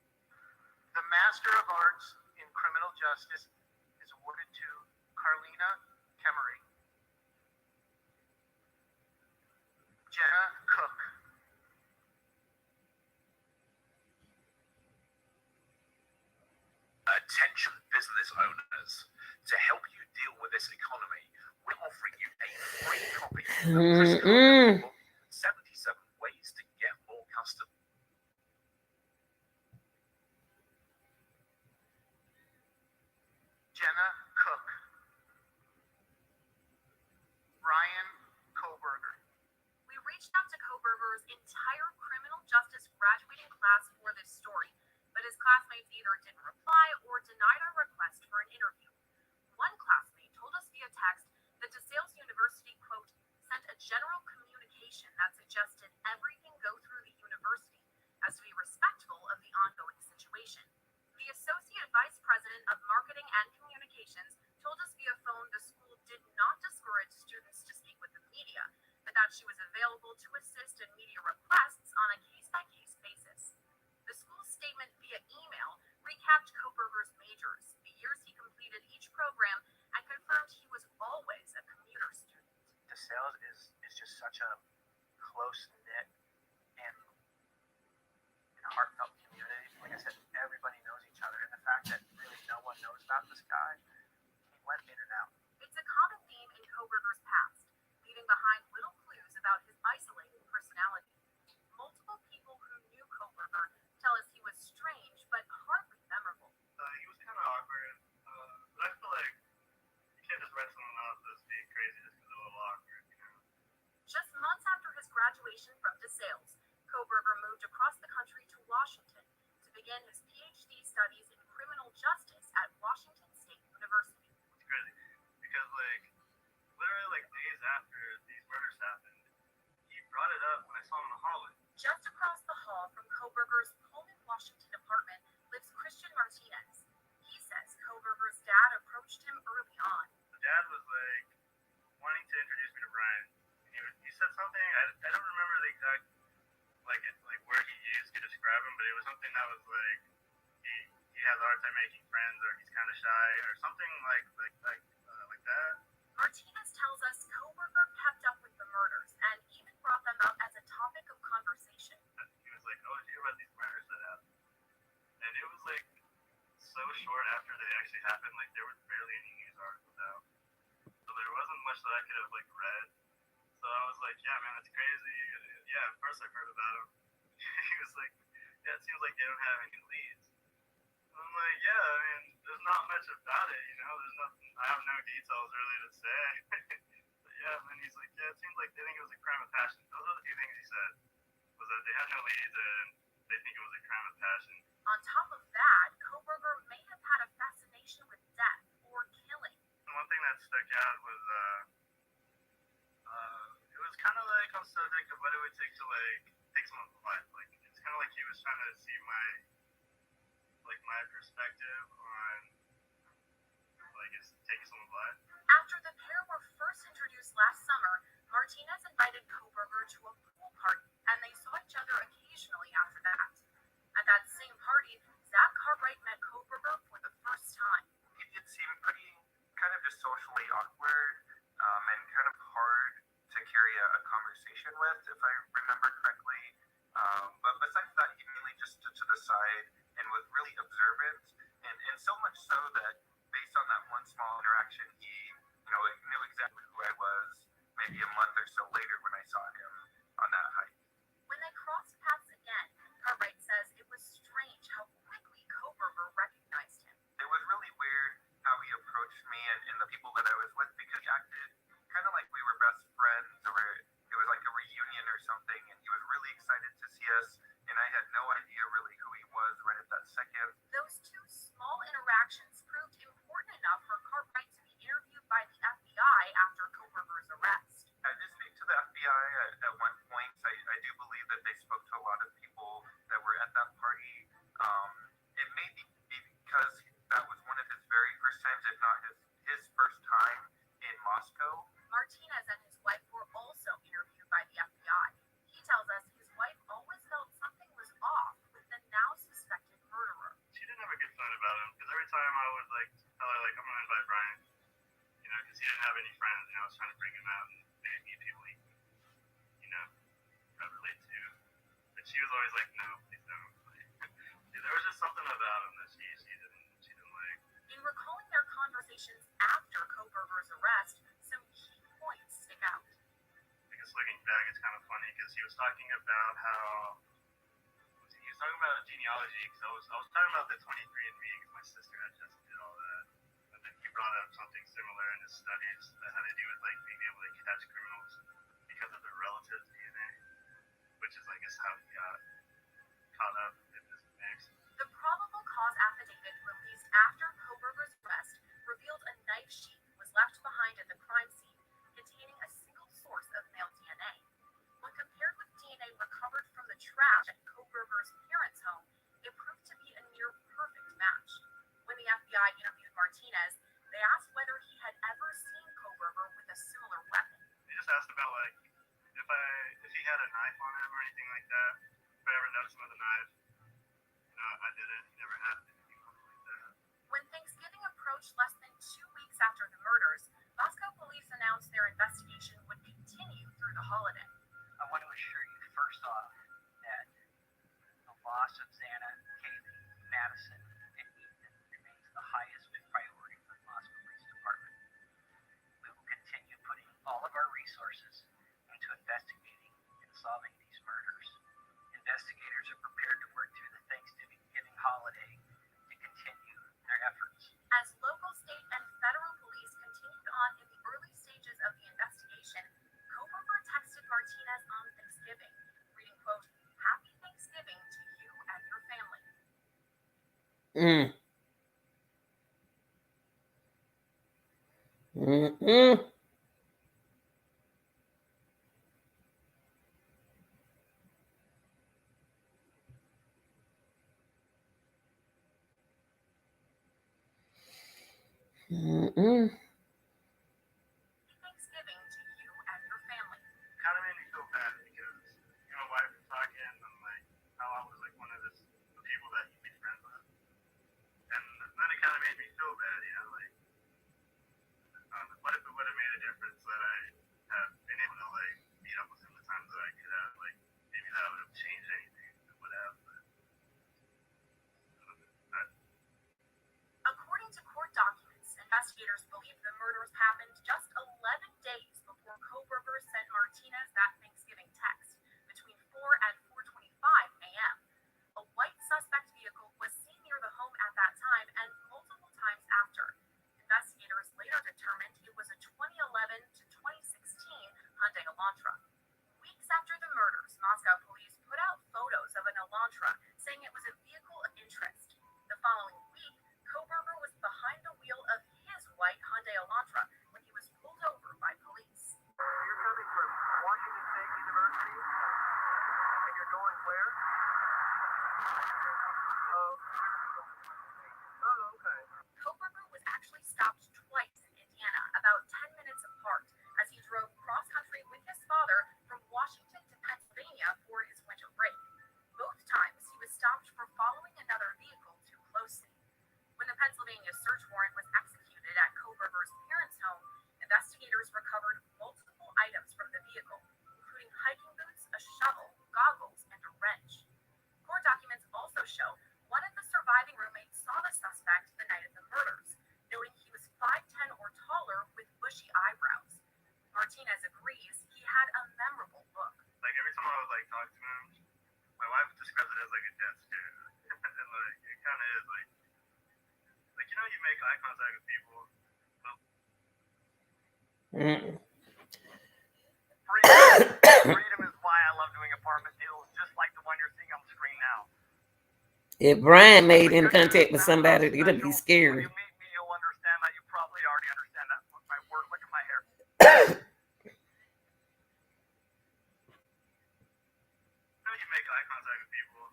The Master of Arts in Criminal Justice is awarded to Carlina Kemery. Jenna Cook. Attention business owners, to help you deal with this economy, we're offering you a free copy of the Chris Kohberger book, 77 Ways to Get More Customers. Jenna Cook. Bryan Kohberger. We reached out to Kohberger's entire criminal justice graduating class for this story, but his classmates either didn't reply or denied our request for an interview. One classmate told us via text that DeSales University, quote, sent a general communication that suggested everything go through the university as to be respectful of the ongoing situation. The Associate Vice President of Marketing and Communications told us via phone the school did not discourage students to speak with the media, but that she was available to assist in media requests on a case-by-case basis. The school's statement via email recapped Kohberger's majors, the years he completed each program, and confirmed he was always a commuter student. DeSales is just such a close-knit and heartfelt community. Like I said, everybody knows each other, and the fact that really no one knows about this guy, he went in and out. It's a common theme in Kohberger's past, leaving behind little clues about his isolating personality. Multiple people who knew Kohberger tell us he was strange but hardly memorable. He was kind of awkward, but I feel like you can't just write graduation from DeSales, Kohberger moved across the country to Washington to begin his PhD studies in criminal justice at Washington State University. It's crazy because literally days after these murders happened, he brought it up when I saw him in the hallway. Just across the hall from Kohberger's Pullman, Washington apartment lives Christian Martinez. He says Kohberger's dad approached him early on. The dad was wanting to introduce me to Bryan. He said something. I don't remember the exact word he used to describe him, but it was something that was he has a hard time making friends, or he's kind of shy, or something like that. Martinez tells us Kohberger kept up with the murders and even brought them up as a topic of conversation. He was like, "Oh, did you hear about these murders that happened?" And it was so short after they actually happened. There was barely any news articles out, so there wasn't much that I could have read. So I was like, "Yeah, man, that's crazy." Yeah, of course I've heard about him. He was like, "Yeah, it seems like they don't have any leads." I'm like, "Yeah, I mean, there's not much about it, There's nothing. I have no details really to say." But yeah, and he's like, "Yeah, it seems like they think it was a crime of passion." Those are the two things he said. Was that they had no leads and they think it was a crime of passion. On top of that, Kohberger may have had a fascination with death or killing. And one thing that stuck out was it was kind of on subject of what it would take to take someone's life. It's kind of like he was trying to see my perspective on taking someone's life. After the pair were first introduced last summer, Martinez invited Kohberger to a pool party, and they saw each other occasionally after that. At that same party, Zach Cartwright met Kohberger for the first time. It did seem pretty kind of just socially awkward and kind of hard to carry a conversation with, if I remember correctly. But besides that, he really just stood to the side and was really observant, and so much so that based on that one small interaction, he knew exactly who I was maybe a month or so later when I saw him on that hike. When they crossed paths again, Cartwright says it was strange how quickly Kohberger recognized him. It was really weird how he approached me and the people that I was with, because he acted kind of like we were best friends, or it was like a reunion or something, and he was really excited to see us, and I had no idea really who he was right at that second. Those two small interactions proved important enough for Cartwright to be interviewed by the FBI after Kohberger's arrest. I did speak to the FBI at one point. I do believe that they spoke to a lot of people that were at that party. It may be because that was one of his very first times, if not his first time in Moscow. Martinez and his wife were also interviewed by the FBI. He tells us his wife always felt something was off with the now suspected murderer. She didn't have a good feeling about him, because every time I would tell her I'm gonna invite Bryan, because he didn't have any friends, I was trying to bring him out and maybe meet people he could relate to. But she was always like, "No, please don't." There was just something about him that she didn't like. In recalling their conversations after Kohberger's arrest, some key points stick out. I guess looking back, it's kind of funny because he was talking about genealogy. Because I was talking about the 23andMe, because my sister had just did all that, and then he brought up something similar in his studies that had to do with being able to catch criminals because of their relatives' DNA, which is I guess how he got caught up in this mix. The probable cause affidavit released after Kohberger's arrest revealed a knife sheath was left behind at the crime scene containing a single source of male DNA. When compared with DNA recovered from the trash at Kohberger's parents' home, it proved to be a near perfect match. When the FBI interviewed Martinez, they asked whether he had ever seen Kohberger with a similar weapon. They just asked about if he had a knife on him or anything like that. If I ever noticed him with a knife. No, I didn't. He never had anything like that. When Thanksgiving approached less than 2 weeks after the murders, Moscow police announced their investigation would continue through the holiday. I want to assure you, first off, that the loss of Xana, Kaylee, Madison, and Ethan remains the highest priority for the Moscow Police Department. We will continue putting all of our resources into investigating and solving these murders. Investigators are prepared to work through the Thanksgiving holiday to continue their efforts. As local, state, and federal police continued on in the early stages of the investigation, Kohberger texted Martinez on Thanksgiving. Mm. Mm-mm. Mm-mm. Thanksgiving to you and your family. Kind of made me feel bad because my wife was talking and like how I was like one of the people that you'd be friends with, and then it kind of made me feel bad, like what if it would have made a difference that I have been able to like meet up with him the times that I could have, like maybe that would have changed anything, it would have. According to court documents, investigators believe the murders happened just 11 days before Kohberger sent Martinez that Thanksgiving text between 4 and 4:25 a.m. A white suspect vehicle was seen near the home at that time and multiple times after. Investigators later determined it was a 2011 to 2016 Hyundai Elantra. Weeks after the murders, Moscow police put out photos of an Elantra, saying it was a vehicle of interest. The following week, Kohberger was behind the wheel of his white Hyundai Elantra when he was pulled over by police. You're coming from Washington State University, and you're going where? Oh, okay. Kohberger was actually stopped twice in Indiana, about 10 minutes apart, as he drove cross-country with his father from Washington to Pennsylvania for his winter break. Both times, he was stopped for following another vehicle too closely. When the Pennsylvania search warrant was executed at Kohberger's parents' home, investigators recovered multiple items from the vehicle, including hiking boots, a shovel, goggles, and a wrench. Court documents also show one of the surviving roommates saw the suspect the night of the murders, noting he was 5'10" or taller with bushy eyebrows. Martinez agrees he had a memorable look. Like every time I would like talk to him, my wife describes it as like a death stare, and like it kind of is like you make eye contact with people. Mm. Freedom is why I love doing apartment deals, just like the one you're seeing on the screen now. If Bryan made any contact with somebody, it'll be scary. When you meet me, you'll understand that. You probably already understand that. My word, look at my hair. You make eye contact with people,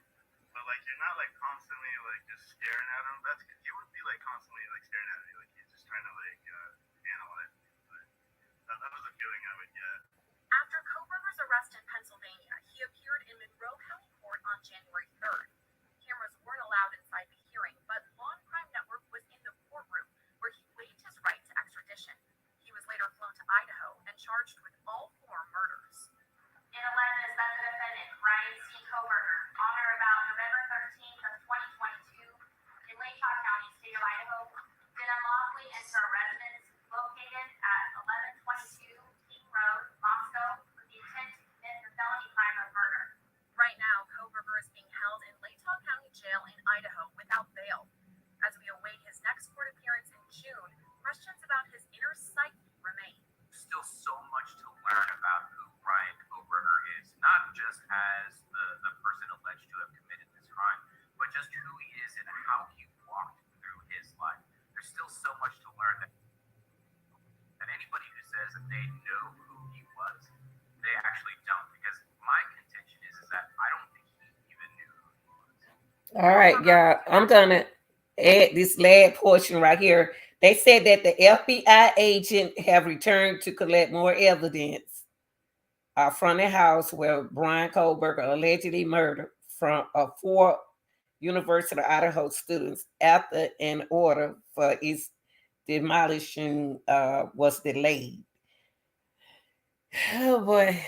but like you're not like constantly like just staring at them. That's you would be like constantly like staring at me, like he's just trying to like analyze me. But that was the feeling I would get. After Kohberger's arrest in Pennsylvania, he appeared in Monroe County Court on January 3rd. Cameras weren't allowed inside the hearing, but Law and Crime Network was in the courtroom where he waived his right to extradition. He was later flown to Idaho and charged with all 4 murders. In alleged that the defendant, Bryan C. Kohberger, on or about November 13th of 2022, in Lake Charles County, state of Idaho, did unlawfully enter a residence located at 1122 King Road, Moscow, with the intent to commit the felony crime of murder. Right now, Kohberger is being held in Lake Charles County Jail in Idaho without bail. As we await his next court appearance in June, questions about his inner psyche remain. There's still so much to learn about who Bryan Kohberger is, not just as the person alleged to have committed this crime, but just who he is and how he walked through his life. There's still so much to learn that anybody who says that they know who he was, they actually don't, because my contention is that I don't think he even knew who he was. All right, y'all. I'm gonna add this last portion right here. They said that the FBI agent have returned to collect more evidence from the house where Bryan Kohberger allegedly murdered from 4 University of Idaho students after an order for its demolition was delayed. Oh boy.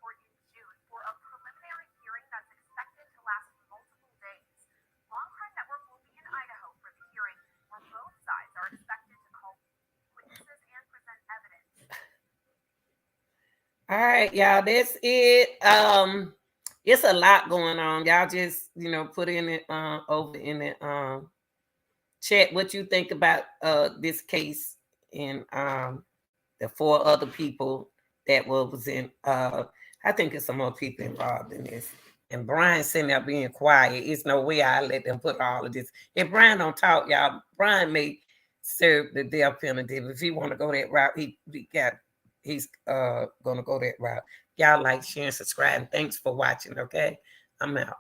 Court in June for a preliminary hearing that's expected to last multiple days. Law and Crime Network will be in Idaho for the hearing, where both sides are expected to call witnesses and present evidence. All right, y'all. That's it. It's a lot going on. Y'all just put in it over in the chat what you think about this case and the 4 other people that was in. I think there's some more people involved in this. And Bryan sitting there being quiet. It's no way I let them put all of this. If Bryan don't talk, y'all, Bryan may serve the death penalty. If he want to go that route, he's gonna go that route. Y'all like, share, and subscribe. And thanks for watching. Okay, I'm out.